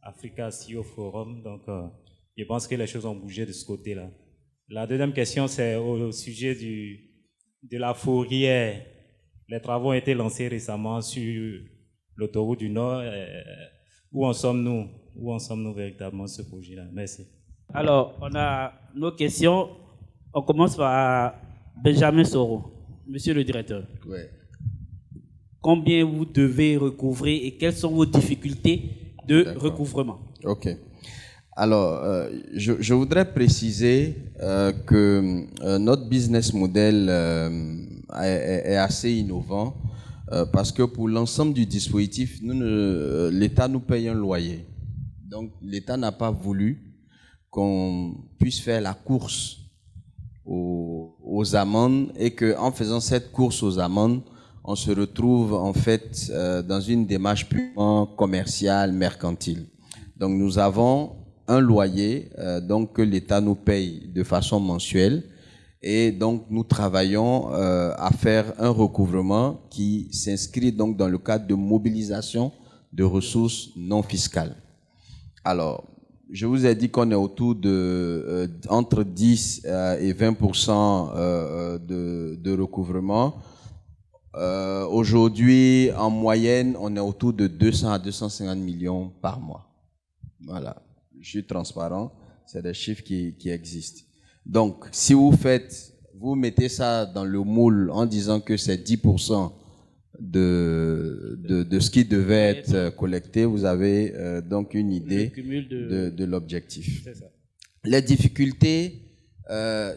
I: Africa CEO Forum. Donc, je pense que les choses ont bougé de ce côté-là. La deuxième question, c'est au sujet de la fourrière. Les travaux ont été lancés récemment sur l'autoroute du Nord. Où en sommes-nous? Où en sommes-nous véritablement ce projet-là? Merci.
A: Alors, on a nos questions. On commence par Benjamin Soro. Monsieur le directeur.
B: Ouais.
A: Combien vous devez recouvrer et quelles sont vos difficultés de recouvrement?
B: Ok. Alors, je voudrais préciser que notre business model est assez innovant parce que pour l'ensemble du dispositif, l'État nous paye un loyer. Donc, l'État n'a pas voulu qu'on puisse faire la course aux amendes et qu'en faisant cette course aux amendes, on se retrouve en fait dans une démarche purement commerciale, mercantile. Donc, nous avons un loyer donc que l'État nous paye de façon mensuelle et donc nous travaillons à faire un recouvrement qui s'inscrit donc dans le cadre de mobilisation de ressources non fiscales. Alors, je vous ai dit qu'on est autour de entre 10 et 20% de recouvrement. Aujourd'hui, en moyenne, on est autour de 200 à 250 millions par mois. Voilà. Je suis transparent, c'est des chiffres qui existent. Donc, si vous mettez ça dans le moule en disant que c'est 10% de ce qui devait être collecté, vous avez donc une idée de l'objectif. Les difficultés,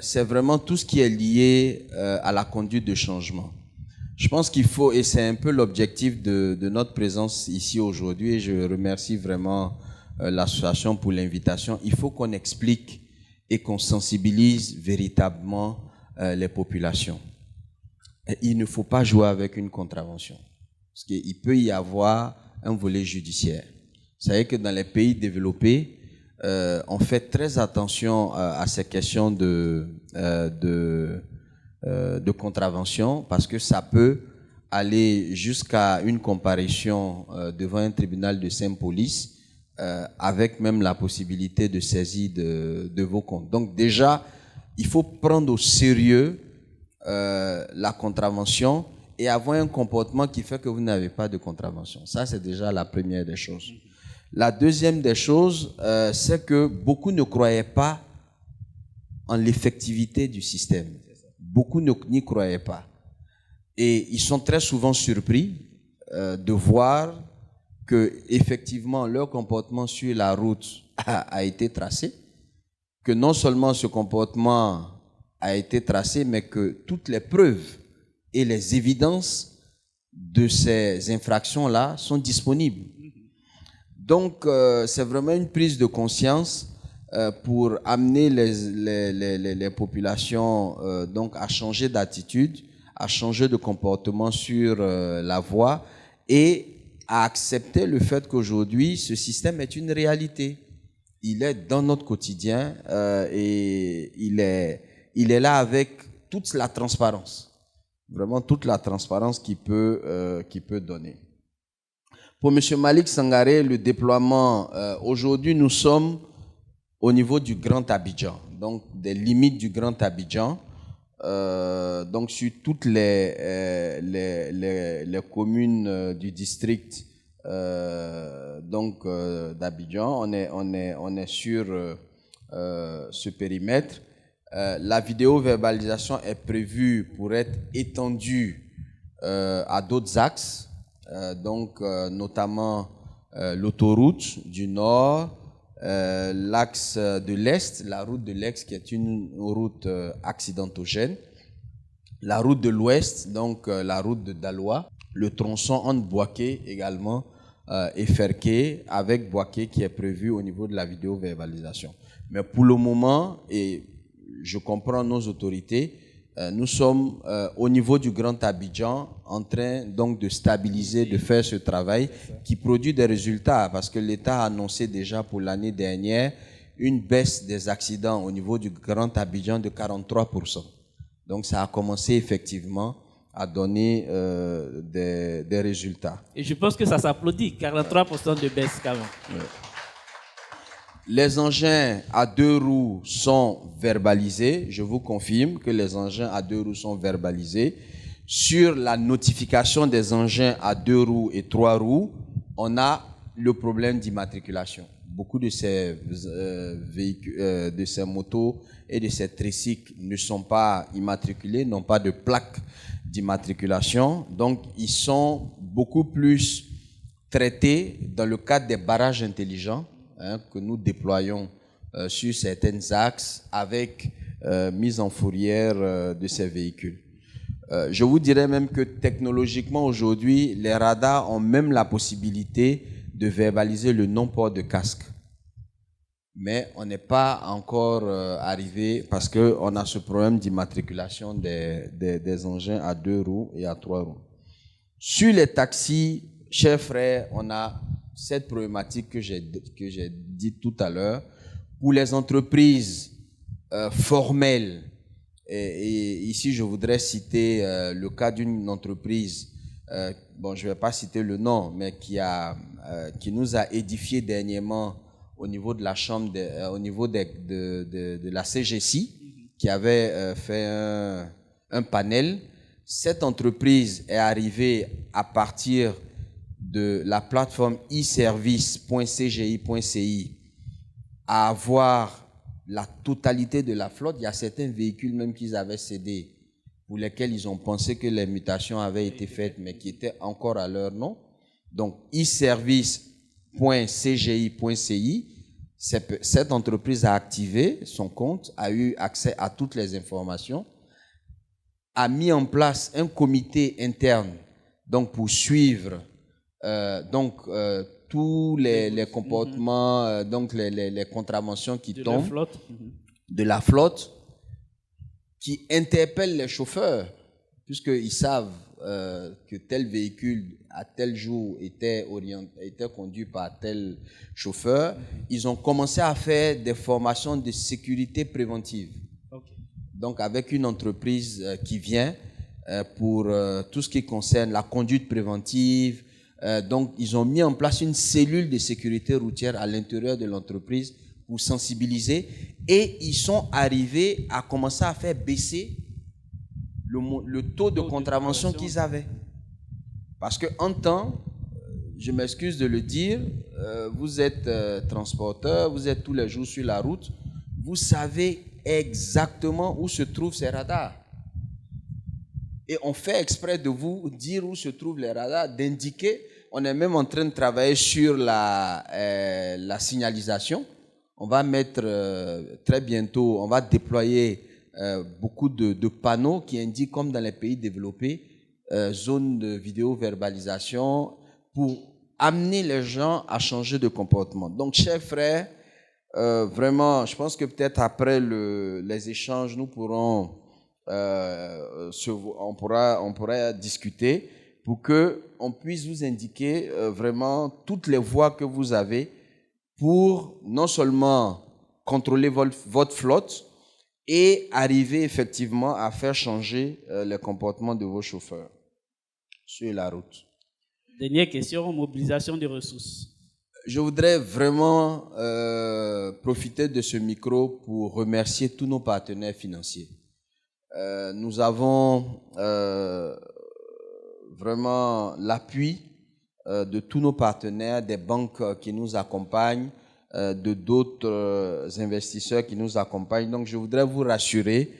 B: c'est vraiment tout ce qui est lié à la conduite de changement. Je pense qu'il faut, et c'est un peu l'objectif de notre présence ici aujourd'hui, et je remercie vraiment l'association pour l'invitation, il faut qu'on explique et qu'on sensibilise véritablement les populations. Et il ne faut pas jouer avec une contravention, parce qu'il peut y avoir un volet judiciaire. Vous savez que dans les pays développés, on fait très attention à ces questions de contravention, parce que ça peut aller jusqu'à une comparution devant un tribunal de Saint-Police avec même la possibilité de saisie de vos comptes. Donc déjà, il faut prendre au sérieux la contravention et avoir un comportement qui fait que vous n'avez pas de contravention. Ça, c'est déjà la première des choses. La deuxième des choses, c'est que beaucoup ne croyaient pas en l'effectivité du système. Beaucoup n'y croyaient pas. Et ils sont très souvent surpris de voir que effectivement leur comportement sur la route a été tracé, que non seulement ce comportement a été tracé, mais que toutes les preuves et les évidences de ces infractions-là sont disponibles. Donc, c'est vraiment une prise de conscience pour amener les populations donc à changer d'attitude, à changer de comportement sur la voie et à accepter le fait qu'aujourd'hui, ce système est une réalité. Il est dans notre quotidien et il est là avec toute la transparence. Vraiment toute la transparence qu'il peut donner. Pour M. Malik Sangaré, le déploiement, aujourd'hui, nous sommes au niveau du Grand Abidjan, donc des limites du Grand Abidjan, donc sur toutes les communes du district d'Abidjan, on est sur ce périmètre. La vidéo-verbalisation est prévue pour être étendue à d'autres axes, notamment l'autoroute du Nord, l'axe de l'Est, la route de l'Est qui est une route accidentogène, la route de l'Ouest, donc la route de Daloa, le tronçon entre Boaké également et Ferké avec Boaké qui est prévu au niveau de la vidéo-verbalisation. Mais pour le moment, et je comprends nos autorités, nous sommes au niveau du Grand Abidjan en train donc de stabiliser, de faire ce travail qui produit des résultats parce que l'État a annoncé déjà pour l'année dernière une baisse des accidents au niveau du Grand Abidjan de 43%. Donc ça a commencé effectivement à donner des résultats.
A: Et je pense que ça s'applaudit, 43% de baisse quand même.
B: Ouais. Les engins à 2 roues sont verbalisés. Je vous confirme que les engins à 2 roues sont verbalisés. Sur la notification des engins à 2 roues et 3 roues, on a le problème d'immatriculation. Beaucoup de ces véhicules, de ces motos et de ces tricycles ne sont pas immatriculés, n'ont pas de plaque d'immatriculation. Donc, ils sont beaucoup plus traités dans le cadre des barrages intelligents que nous déployons sur certains axes avec mise en fourrière de ces véhicules. Je vous dirais même que technologiquement aujourd'hui, les radars ont même la possibilité de verbaliser le non-port de casque. Mais on n'est pas encore arrivé parce qu'on a ce problème d'immatriculation des engins à 2 roues et à 3 roues. Sur les taxis, chers frères, on a cette problématique que j'ai dit tout à l'heure. Pour les entreprises formelles, et ici je voudrais citer le cas d'une entreprise, bon je ne vais pas citer le nom, mais qui nous a édifié dernièrement au niveau de la chambre, au niveau de la CGC, qui avait fait un panel. Cette entreprise est arrivée à partir de la plateforme e-service.cgi.ci à avoir la totalité de la flotte. Il y a certains véhicules même qu'ils avaient cédés, pour lesquels ils ont pensé que les mutations avaient été faites, mais qui étaient encore à leur nom. Donc, e-service.cgi.ci, cette entreprise a activé son compte, a eu accès à toutes les informations, a mis en place un comité interne donc pour suivre tous les comportements, donc les contraventions qui tombent de la flotte, qui interpellent les chauffeurs, puisqu'ils savent que tel véhicule à tel jour était conduit par tel chauffeur. Ils ont commencé à faire des formations de sécurité préventive. Donc avec une entreprise qui vient pour tout ce qui concerne la conduite préventive, Donc, ils ont mis en place une cellule de sécurité routière à l'intérieur de l'entreprise pour sensibiliser et ils sont arrivés à commencer à faire baisser le taux de contravention qu'ils avaient. Parce qu'en temps, je m'excuse de le dire, vous êtes transporteur, vous êtes tous les jours sur la route, vous savez exactement où se trouvent ces radars. Et on fait exprès de vous dire où se trouvent les radars, d'indiquer. On est même en train de travailler sur la signalisation. On va mettre très bientôt, on va déployer beaucoup de panneaux qui indiquent, comme dans les pays développés, zone de vidéo-verbalisation pour amener les gens à changer de comportement. Donc, chers frères, vraiment, je pense que peut-être après les échanges, nous pourrons, on pourra discuter pour qu'on puisse vous indiquer vraiment toutes les voies que vous avez pour non seulement contrôler votre flotte et arriver effectivement à faire changer le comportement de vos chauffeurs sur la route.
A: Dernière question, mobilisation des ressources.
B: Je voudrais vraiment profiter de ce micro pour remercier tous nos partenaires financiers. Nous avons vraiment l'appui de tous nos partenaires, des banques qui nous accompagnent, de d'autres investisseurs qui nous accompagnent. Donc, je voudrais vous rassurer,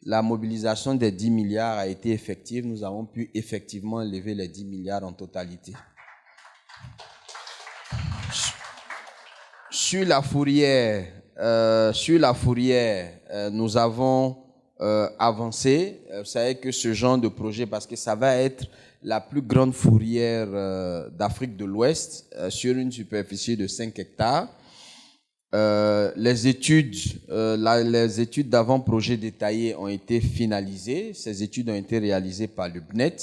B: la mobilisation des 10 milliards a été effective. Nous avons pu effectivement lever les 10 milliards en totalité. Sur la fourrière, nous avons avancé. Vous savez que ce genre de projet, parce que ça va être la plus grande fourrière d'Afrique de l'Ouest sur une superficie de 5 hectares. Les études d'avant-projet détaillées ont été finalisées. Ces études ont été réalisées par le BNET.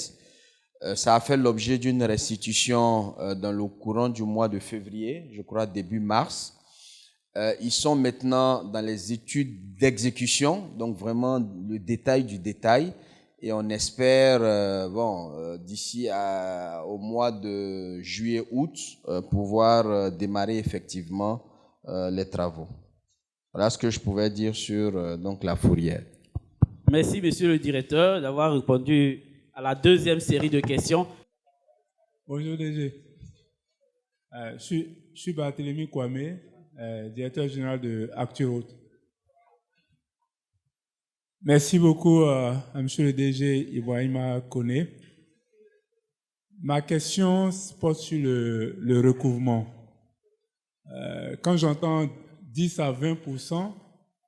B: Ça a fait l'objet d'une restitution dans le courant du mois de février, je crois début mars. Ils sont maintenant dans les études d'exécution, donc vraiment le détail du détail. Et on espère, d'ici au mois de juillet-août, pouvoir démarrer effectivement les travaux. Voilà ce que je pouvais dire sur donc la fourrière.
A: Merci, monsieur le directeur, d'avoir répondu à la deuxième série de questions.
J: Bonjour DG. Je suis Barthélémy Kwame, directeur général de ActuRoute. Merci beaucoup à monsieur le DG Ibrahima Koné. Ma question porte sur le recouvrement. Quand j'entends 10 à 20%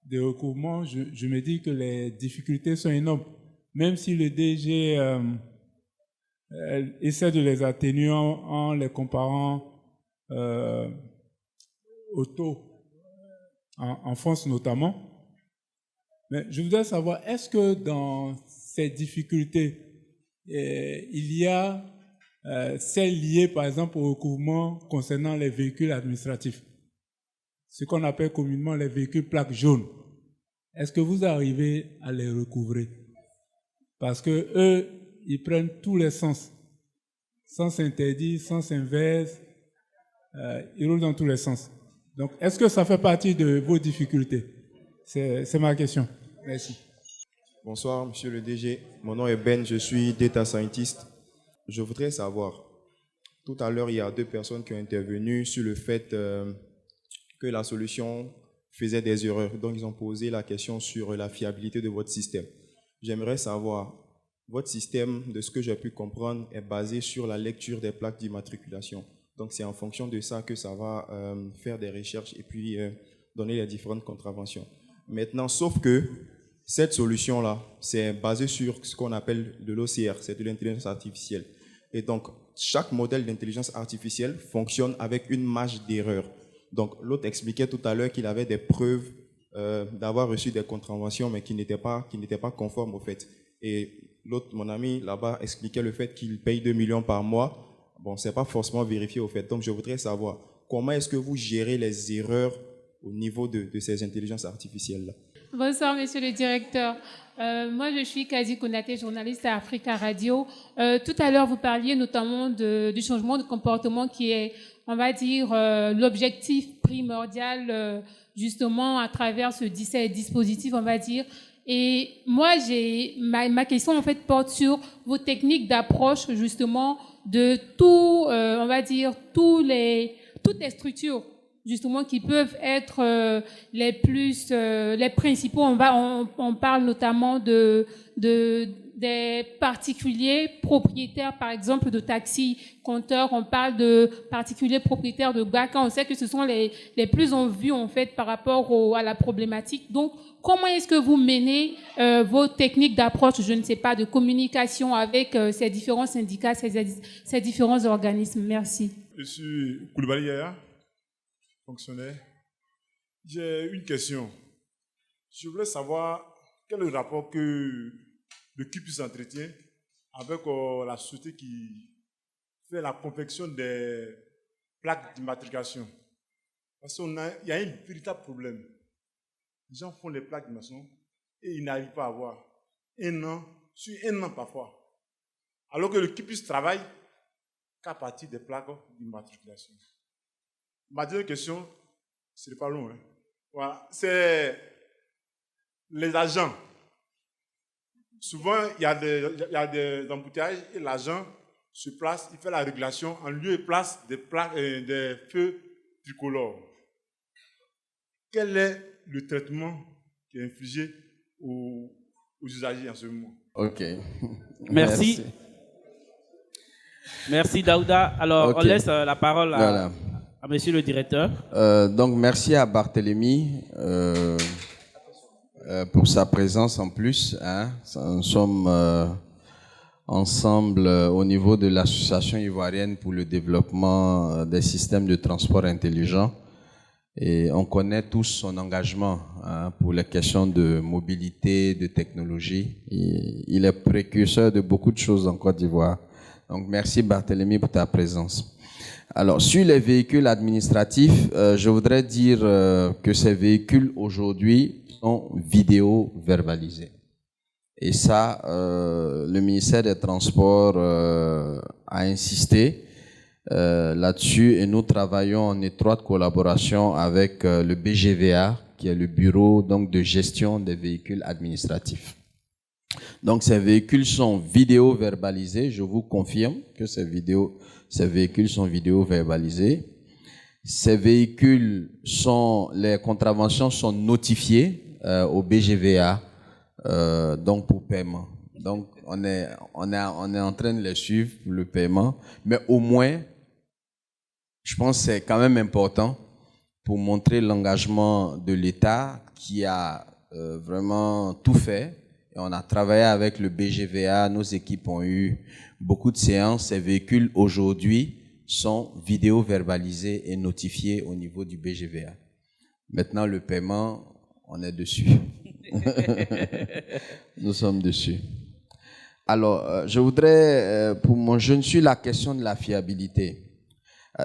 J: de recouvrement, je me dis que les difficultés sont énormes. Même si le DG essaie de les atténuer en les comparant au taux, en France notamment. Mais je voudrais savoir, est-ce que dans ces difficultés, il y a celles liées par exemple au recouvrement concernant les véhicules administratifs, ce qu'on appelle communément les véhicules plaques jaunes. Est-ce que vous arrivez à les recouvrer? Parce que eux, ils prennent tous les sens. Sens interdit, sens inverse, ils roulent dans tous les sens. Donc, est-ce que ça fait partie de vos difficultés? C'est ma question. Merci.
K: Bonsoir, monsieur le DG. Mon nom est Ben, je suis data scientist. Je voudrais savoir, tout à l'heure, il y a 2 personnes qui ont intervenu sur le fait que la solution faisait des erreurs. Donc, ils ont posé la question sur la fiabilité de votre système. J'aimerais savoir, votre système, de ce que j'ai pu comprendre, est basé sur la lecture des plaques d'immatriculation. Donc, c'est en fonction de ça que ça va faire des recherches et puis donner les différentes contraventions. Maintenant, sauf que cette solution-là, c'est basé sur ce qu'on appelle de l'OCR, c'est de l'intelligence artificielle. Et donc, chaque modèle d'intelligence artificielle fonctionne avec une marge d'erreur. Donc, l'autre expliquait tout à l'heure qu'il avait des preuves d'avoir reçu des contraventions, mais qui n'étaient pas conformes au fait. Et l'autre, mon ami là-bas, expliquait le fait qu'il paye 2 millions par mois. Bon, ce n'est pas forcément vérifié au fait. Donc, je voudrais savoir, comment est-ce que vous gérez les erreurs au niveau de ces intelligences artificielles-là?
L: Bonsoir, monsieur le directeur. Moi, je suis Kazi Konaté, journaliste à Africa Radio. Tout à l'heure, vous parliez notamment du changement de comportement qui est, on va dire, l'objectif primordial, justement, à travers ce dispositif, on va dire. Et moi, ma question, en fait, porte sur vos techniques d'approche, justement, de tout, on va dire, toutes les structures, justement, qui peuvent être les principaux. On parle notamment des particuliers propriétaires, par exemple, de taxis, compteurs. On parle de particuliers propriétaires de GACA. On sait que ce sont les plus en vue, en fait, par rapport à la problématique. Donc, comment est-ce que vous menez vos techniques d'approche, je ne sais pas, de communication avec ces différents syndicats, ces différents organismes? Merci.
M: Je suis Koulibaly Yaya, fonctionnaire. J'ai une question. Je voulais savoir quel est le rapport que le QPUS entretient avec la société qui fait la confection des plaques d'immatriculation. Parce qu'il y a un véritable problème. Les gens font les plaques d'immatriculation et ils n'arrivent pas à avoir un an, sur un an parfois. Alors que le QPUS travaille qu'à partir des plaques d'immatriculation. Ma deuxième question, ce n'est pas long, hein. Voilà. C'est les agents. Souvent, il y a des embouteillages et l'agent se place, il fait la régulation en lieu et place des feux tricolores. Quel est le traitement qui est infligé aux usagers en ce moment?
B: Ok.
A: Merci. Merci Daouda. Alors,
B: Okay.
A: on laisse la parole
B: Voilà.
A: à monsieur le directeur.
B: Donc, merci à Barthélemy pour sa présence en plus. Hein. Nous sommes ensemble au niveau de l'Association ivoirienne pour le développement des systèmes de transport intelligents. Et on connaît tous son engagement pour les questions de mobilité, de technologie. Il est précurseur de beaucoup de choses en Côte d'Ivoire. Donc, merci Barthélemy pour ta présence. Alors, sur les véhicules administratifs, je voudrais dire que ces véhicules aujourd'hui sont vidéo-verbalisés. Et ça, le ministère des Transports a insisté là-dessus et nous travaillons en étroite collaboration avec le BGVA, qui est le bureau donc, de gestion des véhicules administratifs. Donc, ces véhicules sont vidéo-verbalisés. Je vous confirme que ces véhicules sont vidéo-verbalisés. Ces véhicules les contraventions sont notifiées au BGVA, donc pour paiement. Donc, on est en train de les suivre pour le paiement. Mais au moins, je pense que c'est quand même important pour montrer l'engagement de l'État qui a vraiment tout fait. Et on a travaillé avec le BGVA, nos équipes ont eu beaucoup de séances. Ces véhicules aujourd'hui sont vidéo-verbalisés et notifiés au niveau du BGVA. Maintenant, le paiement, on est dessus. Nous sommes dessus. Alors, je voudrais, pour mon jeune, sur la question de la fiabilité.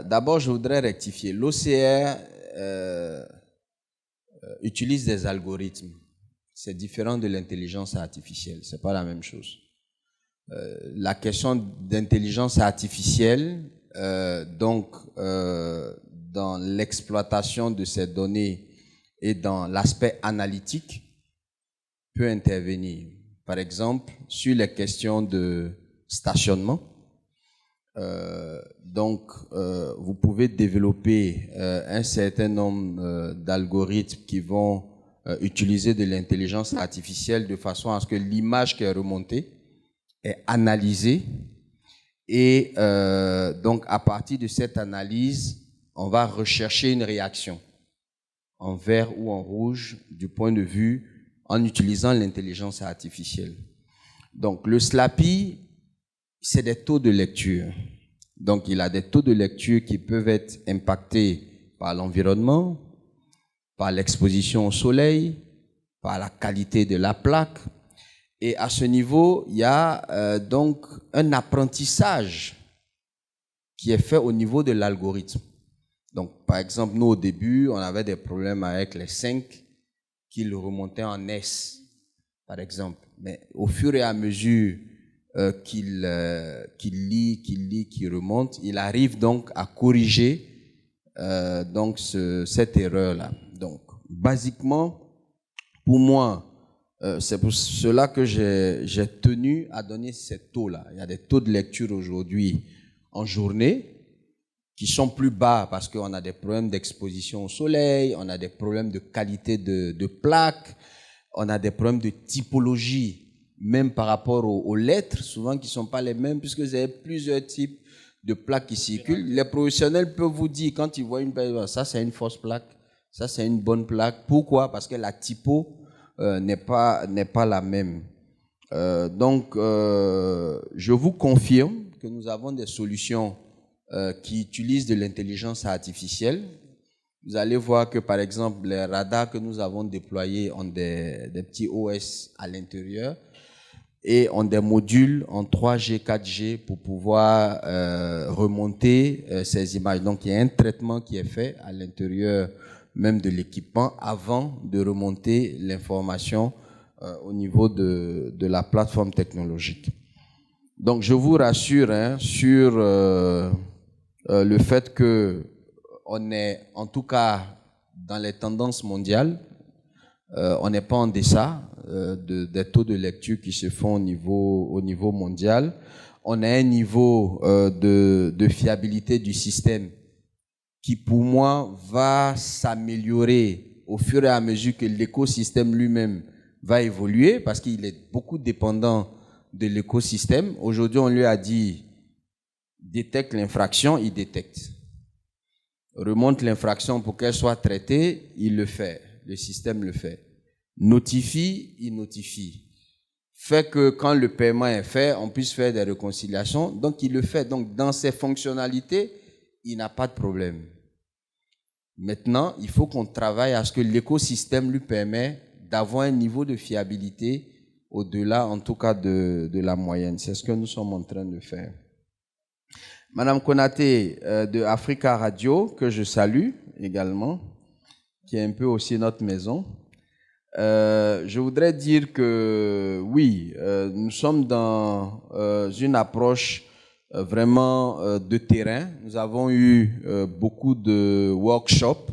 B: D'abord, je voudrais rectifier. L'OCR utilise des algorithmes. C'est différent de l'intelligence artificielle. C'est pas la même chose. La question d'intelligence artificielle, dans l'exploitation de ces données et dans l'aspect analytique, peut intervenir. Par exemple, sur les questions de stationnement, vous pouvez développer un certain nombre d'algorithmes qui vont utiliser de l'intelligence artificielle de façon à ce que l'image qui est remontée est analysée et donc à partir de cette analyse, on va rechercher une réaction en vert ou en rouge du point de vue en utilisant l'intelligence artificielle. Donc le SLAPI, c'est des taux de lecture. Donc il a des taux de lecture qui peuvent être impactés par l'environnement, par l'exposition au soleil, par la qualité de la plaque. Et à ce niveau, il y a donc un apprentissage qui est fait au niveau de l'algorithme. Donc, par exemple, nous, au début, on avait des problèmes avec les 5 qu'il remontait en S, par exemple. Mais au fur et à mesure qu'il lit, qu'il remonte, il arrive donc à corriger donc cette erreur-là. Donc, basiquement, pour moi, c'est pour cela que j'ai tenu à donner ces taux-là. Il y a des taux de lecture aujourd'hui en journée qui sont plus bas parce qu'on a des problèmes d'exposition au soleil, on a des problèmes de qualité de plaques, on a des problèmes de typologie, même par rapport aux lettres, souvent qui ne sont pas les mêmes, puisque vous avez plusieurs types de plaques qui circulent. Les professionnels peuvent vous dire, quand ils voient une plaque, ça c'est une fausse plaque, ça c'est une bonne plaque. Pourquoi? Parce que la typo n'est pas la même. Donc, je vous confirme que nous avons des solutions qui utilisent de l'intelligence artificielle. Vous allez voir que, par exemple, les radars que nous avons déployés ont des petits OS à l'intérieur et ont des modules en 3G, 4G pour pouvoir remonter ces images. Donc, il y a un traitement qui est fait à l'intérieur même de l'équipement avant de remonter l'information au niveau de la plateforme technologique. Donc, je vous rassure sur le fait que on est, en tout cas, dans les tendances mondiales, on n'est pas en deçà des taux de lecture qui se font au niveau mondial. On a un niveau de fiabilité du système qui, pour moi, va s'améliorer au fur et à mesure que l'écosystème lui-même va évoluer, parce qu'il est beaucoup dépendant de l'écosystème. Aujourd'hui, on lui a dit détecte l'infraction, il détecte. Remonte l'infraction pour qu'elle soit traitée, il le fait. Le système le fait. Notifie, il notifie. Fait que quand le paiement est fait, on puisse faire des réconciliations. Donc, il le fait. Donc, dans ses fonctionnalités, il n'a pas de problème. Maintenant, il faut qu'on travaille à ce que l'écosystème lui permet d'avoir un niveau de fiabilité au-delà, en tout cas, de la moyenne. C'est ce que nous sommes en train de faire. Madame Konaté de Africa Radio, que je salue également, qui est un peu aussi notre maison. Je voudrais dire que oui, nous sommes dans une approche vraiment de terrain. Nous avons eu beaucoup de workshops,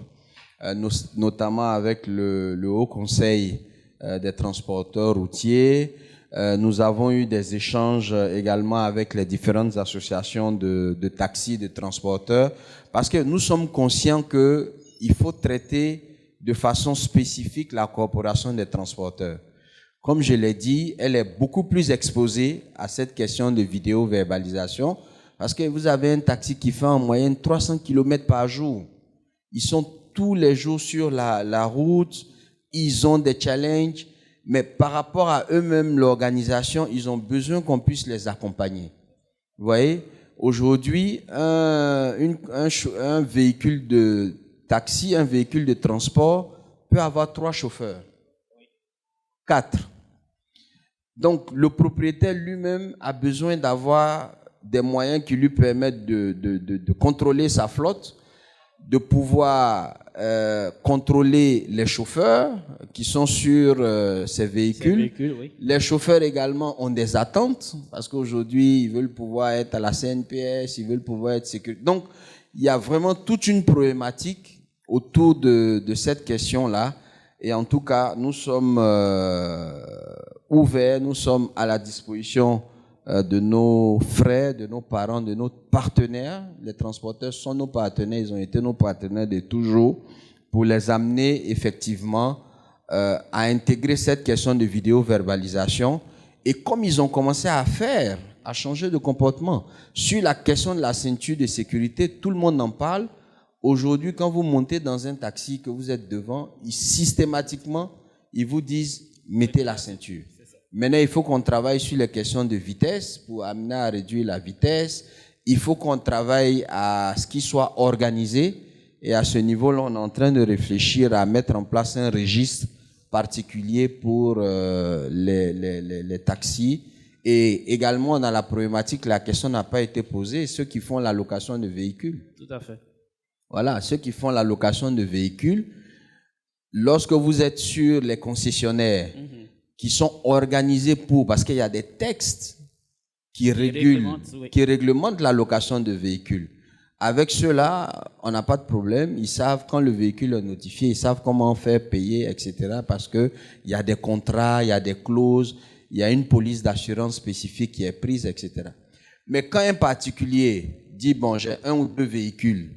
B: notamment avec le Haut Conseil des transporteurs routiers. Nous avons eu des échanges également avec les différentes associations de taxis, de transporteurs, parce que nous sommes conscients qu'il faut traiter de façon spécifique la coopération des transporteurs. Comme je l'ai dit, elle est beaucoup plus exposée à cette question de vidéo-verbalisation, parce que vous avez un taxi qui fait en moyenne 300 km par jour. Ils sont tous les jours sur la route, ils ont des challenges, mais par rapport à eux-mêmes, l'organisation, ils ont besoin qu'on puisse les accompagner. Vous voyez, aujourd'hui, un véhicule de taxi, un véhicule de transport peut avoir 3 chauffeurs, 4. Donc, le propriétaire lui-même a besoin d'avoir des moyens qui lui permettent de contrôler sa flotte, de pouvoir contrôler les chauffeurs qui sont sur ces véhicules.
A: Oui.
B: Les chauffeurs également ont des attentes parce qu'aujourd'hui, ils veulent pouvoir être à la CNPS, ils veulent pouvoir être sécurisés. Donc, il y a vraiment toute une problématique autour de cette question-là. Et en tout cas, nous sommes ouverts, nous sommes à la disposition de nos frères, de nos parents, de nos partenaires. Les transporteurs sont nos partenaires, ils ont été nos partenaires de toujours, pour les amener effectivement à intégrer cette question de vidéo-verbalisation. Et comme ils ont commencé à faire, à changer de comportement, sur la question de la ceinture de sécurité, tout le monde en parle. Aujourd'hui, quand vous montez dans un taxi, que vous êtes devant, systématiquement, ils vous disent « mettez la ceinture ». Maintenant, il faut qu'on travaille sur les questions de vitesse pour amener à réduire la vitesse. Il faut qu'on travaille à ce qu'il soit organisé. Et à ce niveau-là, on est en train de réfléchir à mettre en place un registre particulier pour les taxis. Et également, on a la problématique, la question n'a pas été posée, ceux qui font la location de véhicules.
A: Tout à fait.
B: Voilà, ceux qui font la location de véhicules, lorsque vous êtes sur les concessionnaires qui sont organisés parce qu'il y a des textes qui réglementent la location de véhicules. Avec ceux-là, on n'a pas de problème. Ils savent quand le véhicule est notifié, ils savent comment faire payer, etc. Parce qu'il y a des contrats, il y a des clauses, il y a une police d'assurance spécifique qui est prise, etc. Mais quand un particulier dit, bon, j'ai 1 ou 2 véhicules,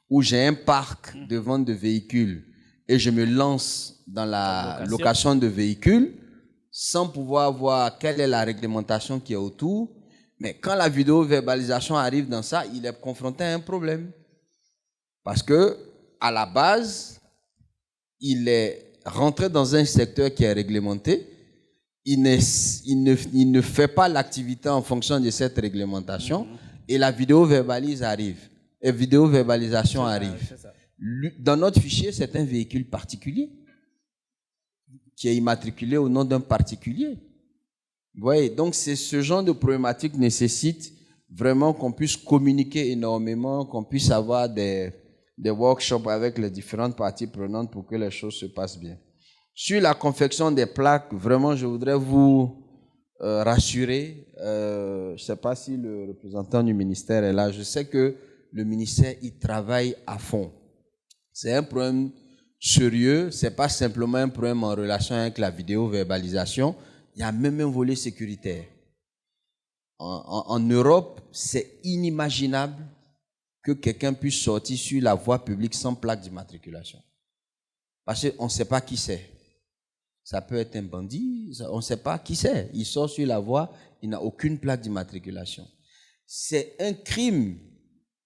B: ou j'ai un parc de vente de véhicules, et je me lance dans la location de véhicules, sans pouvoir voir quelle est la réglementation qui est autour, mais quand la vidéo-verbalisation arrive dans ça, il est confronté à un problème. Parce que, à la base, il est rentré dans un secteur qui est réglementé, il ne fait pas l'activité en fonction de cette réglementation, et la vidéo-verbalisation arrive. Dans notre fichier, c'est un véhicule particulier qui est immatriculé au nom d'un particulier. Vous voyez, donc ce genre de problématique nécessite vraiment qu'on puisse communiquer énormément, qu'on puisse avoir des workshops avec les différentes parties prenantes pour que les choses se passent bien. Sur la confection des plaques, vraiment, je voudrais vous rassurer. Je ne sais pas si le représentant du ministère est là. Je sais que le ministère y travaille à fond. C'est un problème sérieux. Ce n'est pas simplement un problème en relation avec la vidéo-verbalisation. Il y a même un volet sécuritaire. En Europe, c'est inimaginable que quelqu'un puisse sortir sur la voie publique sans plaque d'immatriculation. Parce qu'on ne sait pas qui c'est. Ça peut être un bandit, on ne sait pas qui c'est. Il sort sur la voie, il n'a aucune plaque d'immatriculation. C'est un crime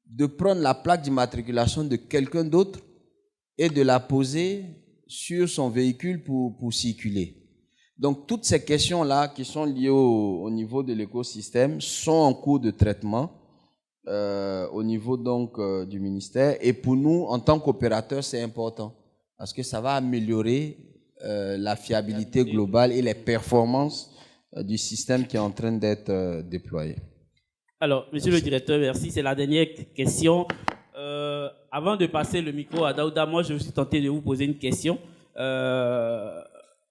B: de prendre la plaque d'immatriculation de quelqu'un d'autre et de la poser sur son véhicule pour circuler. Donc, toutes ces questions-là qui sont liées au niveau de l'écosystème sont en cours de traitement au niveau donc du ministère. Et pour nous, en tant qu'opérateurs, c'est important parce que ça va améliorer la fiabilité globale et les performances du système qui est en train d'être déployé.
A: Alors, monsieur le directeur, merci. C'est la dernière question. Avant de passer le micro à Daouda, moi, je me suis tenté de vous poser une question.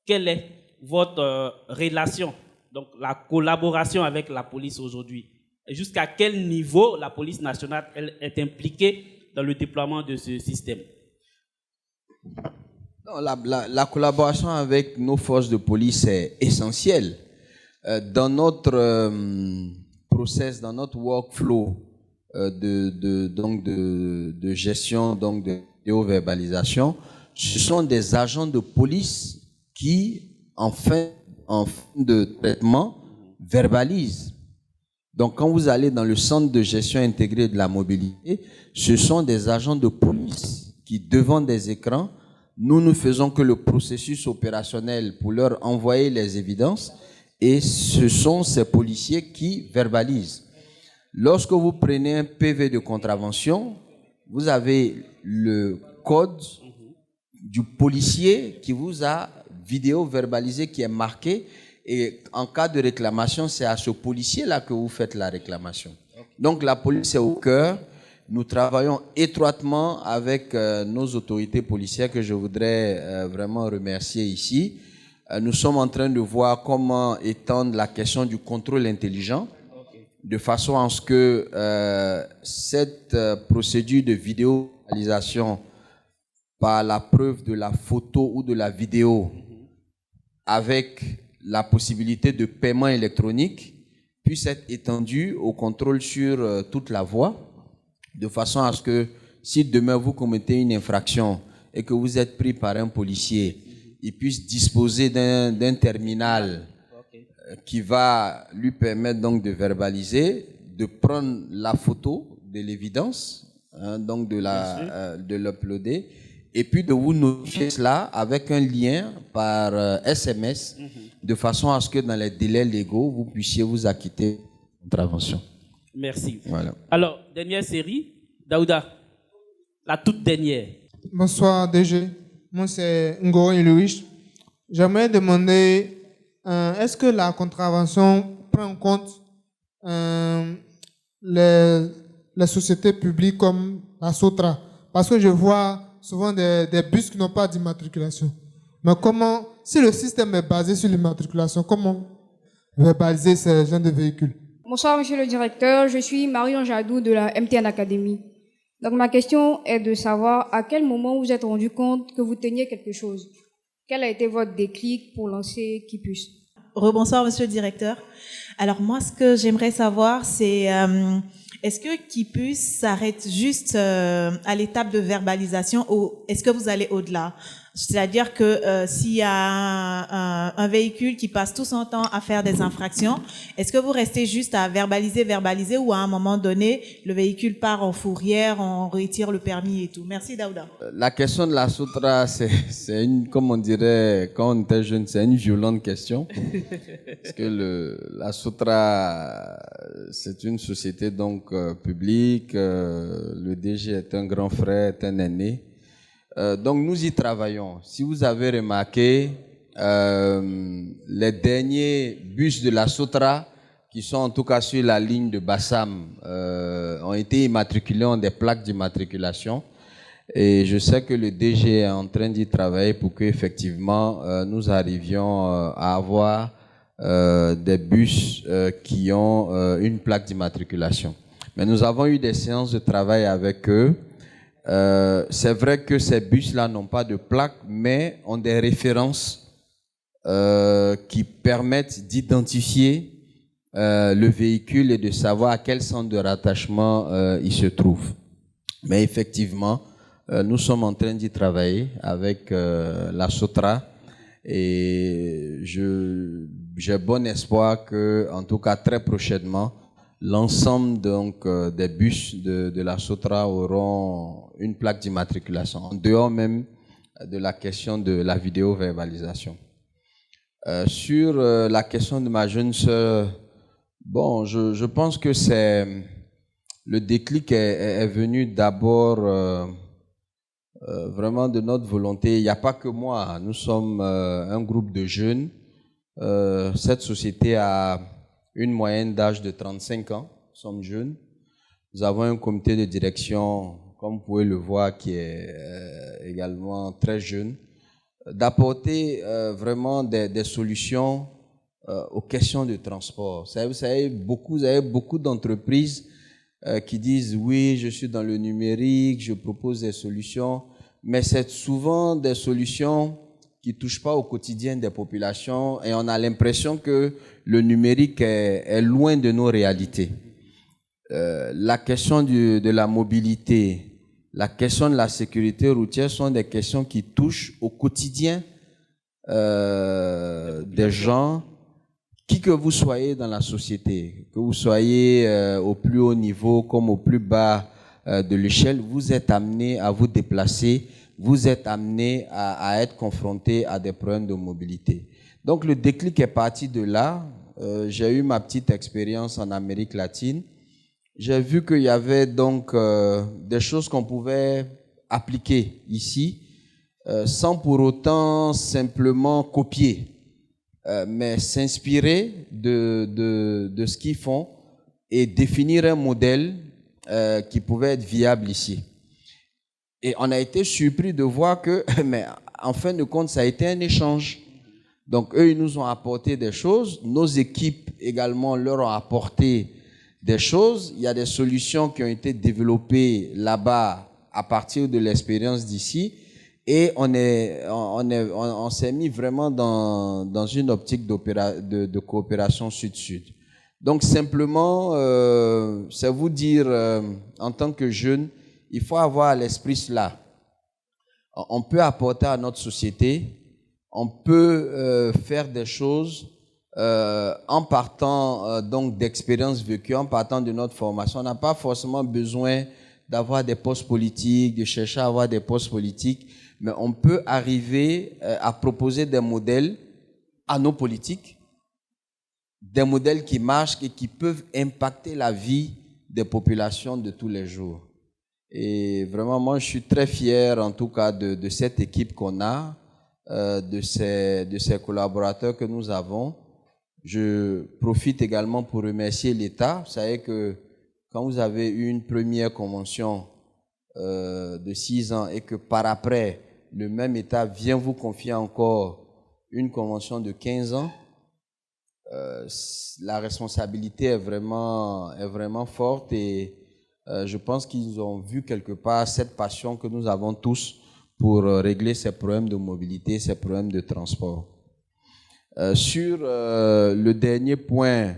A: Quelle est votre relation, donc la collaboration avec la police aujourd'hui? Jusqu'à quel niveau la police nationale elle, est impliquée dans le déploiement de ce système?
B: Non, la collaboration avec nos forces de police est essentielle. Dans notre process, dans notre workflow de gestion donc de vidéo-verbalisation, ce sont des agents de police qui, en fin de traitement, verbalisent. Donc, quand vous allez dans le centre de gestion intégrée de la mobilité, ce sont des agents de police qui, devant des écrans, nous ne faisons que le processus opérationnel pour leur envoyer les évidences et ce sont ces policiers qui verbalisent. Lorsque vous prenez un PV de contravention, vous avez le code du policier qui vous a vidéo-verbalisé, qui est marqué, et en cas de réclamation, c'est à ce policier-là que vous faites la réclamation. Donc la police est au cœur. Nous travaillons étroitement avec nos autorités policières que je voudrais vraiment remercier ici. Nous sommes en train de voir comment étendre la question du contrôle intelligent de façon à ce que cette procédure de vidéo-verbalisation par la preuve de la photo ou de la vidéo avec la possibilité de paiement électronique puisse être étendue au contrôle sur toute la voie, de façon à ce que si demain vous commettez une infraction et que vous êtes pris par un policier, il puisse disposer d'un terminal qui va lui permettre donc de verbaliser, de prendre la photo de l'évidence, donc de l'uploader, et puis de vous notifier cela avec un lien par SMS, de façon à ce que dans les délais légaux, vous puissiez vous acquitter de l'intervention.
A: Merci.
B: Voilà.
A: Alors, dernière série, Daouda, la toute dernière.
N: Bonsoir DG, moi c'est Ngoro Ilouich. J'aimerais demander, est-ce que la contravention prend en compte les sociétés publiques comme la SOTRA? Parce que je vois souvent des bus qui n'ont pas d'immatriculation. Mais comment, si le système est basé sur l'immatriculation, comment verbaliser ces genres de véhicules?
O: Bonsoir, monsieur le directeur. Je suis Marion Jadou de la MTN Academy. Donc, ma question est de savoir à quel moment vous êtes rendu compte que vous teniez quelque chose. Quel a été votre déclic pour lancer Kipus?
P: Rebonsoir, monsieur le directeur. Alors, moi, ce que j'aimerais savoir, c'est est-ce que Kipus s'arrête juste à l'étape de verbalisation ou est-ce que vous allez au-delà? C'est-à-dire que s'il y a un véhicule qui passe tout son temps à faire des infractions, est-ce que vous restez juste à verbaliser ou à un moment donné, le véhicule part en fourrière, on retire le permis et tout? Merci, Daouda.
B: La question de la Sotra, c'est une, comme on dirait quand on était jeune, c'est une violente question. Parce que la Sotra, c'est une société donc publique, le DG est un grand frère, est un aîné. Donc nous y travaillons. Si vous avez remarqué, les derniers bus de la Sotra, qui sont en tout cas sur la ligne de Bassam, ont été immatriculés, ont des plaques d'immatriculation. Et je sais que le DG est en train d'y travailler pour qu'effectivement nous arrivions à avoir des bus qui ont une plaque d'immatriculation. Mais nous avons eu des séances de travail avec eux. C'est vrai que ces bus-là n'ont pas de plaque, mais ont des références qui permettent d'identifier le véhicule et de savoir à quel centre de rattachement il se trouve. Mais effectivement, nous sommes en train d'y travailler avec la Sotra et j'ai bon espoir que, en tout cas très prochainement, l'ensemble donc des bus de la Sotra auront une plaque d'immatriculation, en dehors même de la question de la vidéo-verbalisation. Sur la question de ma jeune sœur, bon, je pense que le déclic est venu d'abord vraiment de notre volonté. Il n'y a pas que moi, nous sommes un groupe de jeunes. Cette société a une moyenne d'âge de 35 ans, nous sommes jeunes. Nous avons un comité de direction, comme vous pouvez le voir, qui est également très jeune, d'apporter vraiment des solutions aux questions de transport. Vous avez beaucoup d'entreprises qui disent « oui, je suis dans le numérique, je propose des solutions », mais c'est souvent des solutions qui ne touchent pas au quotidien des populations et on a l'impression que le numérique est loin de nos réalités. La question de la mobilité, la question de la sécurité routière sont des questions qui touchent au quotidien des gens, qui que vous soyez dans la société, que vous soyez au plus haut niveau comme au plus bas de l'échelle, vous êtes amené à vous déplacer, vous êtes amené à être confronté à des problèmes de mobilité. Donc le déclic est parti de là. J'ai eu ma petite expérience en Amérique latine. J'ai vu qu'il y avait donc des choses qu'on pouvait appliquer ici sans pour autant simplement copier, mais s'inspirer de ce qu'ils font et définir un modèle qui pouvait être viable ici. Et on a été surpris de voir que, mais en fin de compte, ça a été un échange. Donc, eux, ils nous ont apporté des choses. Nos équipes également leur ont apporté des choses. Il y a des solutions qui ont été développées là-bas à partir de l'expérience d'ici. Et on s'est mis vraiment dans une optique de coopération sud-sud. Donc, simplement, c'est vous dire, en tant que jeune, il faut avoir à l'esprit cela. On peut apporter à notre société, on peut faire des choses en partant donc d'expériences vécues, en partant de notre formation. On n'a pas forcément besoin d'avoir des postes politiques, de chercher à avoir des postes politiques, mais on peut arriver à proposer des modèles à nos politiques, des modèles qui marchent et qui peuvent impacter la vie des populations de tous les jours. Et vraiment, moi, je suis très fier, en tout cas, de cette équipe qu'on a, de ces collaborateurs que nous avons. Je profite également pour remercier l'État. Vous savez que quand vous avez eu une première convention de 6 ans et que par après, le même État vient vous confier encore une convention de 15 ans, la responsabilité est vraiment forte et je pense qu'ils ont vu quelque part cette passion que nous avons tous pour régler ces problèmes de mobilité, ces problèmes de transport. Sur le dernier point,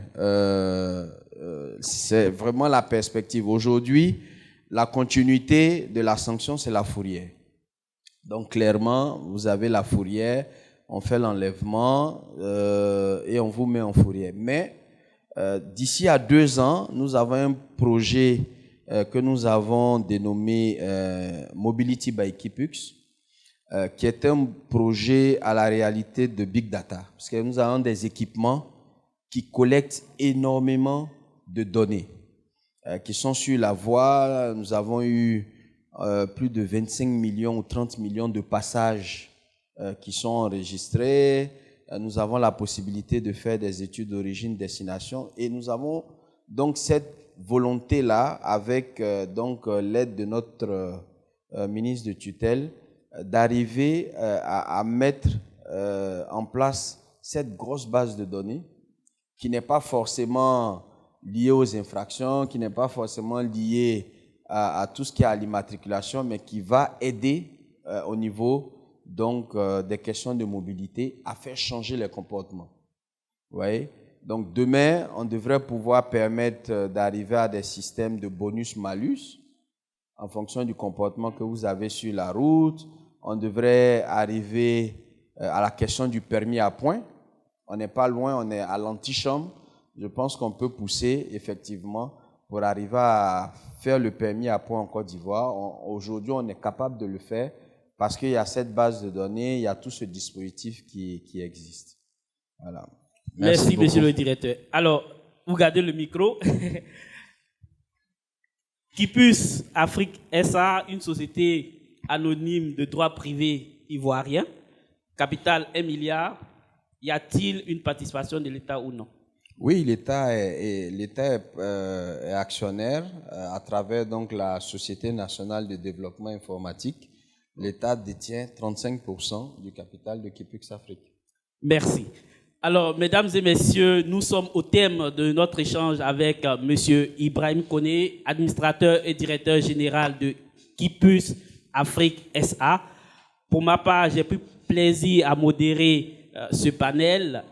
B: c'est vraiment la perspective. Aujourd'hui, la continuité de la sanction, c'est la fourrière. Donc clairement, vous avez la fourrière, on fait l'enlèvement et on vous met en fourrière. Mais d'ici à 2 ans, nous avons un projet que nous avons dénommé Mobility by Kipux, qui est un projet à la réalité de Big Data. Parce que nous avons des équipements qui collectent énormément de données, qui sont sur la voie. Nous avons eu plus de 25 millions ou 30 millions de passages qui sont enregistrés. Nous avons la possibilité de faire des études d'origine-destination et nous avons donc cette volonté-là, avec donc l'aide de notre ministre de tutelle, d'arriver à mettre en place cette grosse base de données qui n'est pas forcément liée aux infractions, qui n'est pas forcément liée à tout ce qui est à l'immatriculation, mais qui va aider au niveau donc, des questions de mobilité à faire changer les comportements. Vous voyez? Donc demain, on devrait pouvoir permettre d'arriver à des systèmes de bonus-malus en fonction du comportement que vous avez sur la route. On devrait arriver à la question du permis à points. On n'est pas loin, on est à l'antichambre. Je pense qu'on peut pousser effectivement pour arriver à faire le permis à points en Côte d'Ivoire. Aujourd'hui, on est capable de le faire parce qu'il y a cette base de données, il y a tout ce dispositif qui existe. Voilà.
A: Merci monsieur le directeur. Alors, vous gardez le micro. Kipus Afrique SA, une société anonyme de droit privé ivoirien, capital 1 milliard. Y a-t-il une participation de l'État ou non?
B: Oui, l'État est actionnaire à travers donc la Société nationale de développement informatique. L'État détient 35% du capital de Kipux Afrique.
A: Merci. Alors, mesdames et messieurs, nous sommes au thème de notre échange avec monsieur Ibrahim Koné, administrateur et directeur général de Kipus Afrique SA. Pour ma part, j'ai pris plaisir à modérer ce panel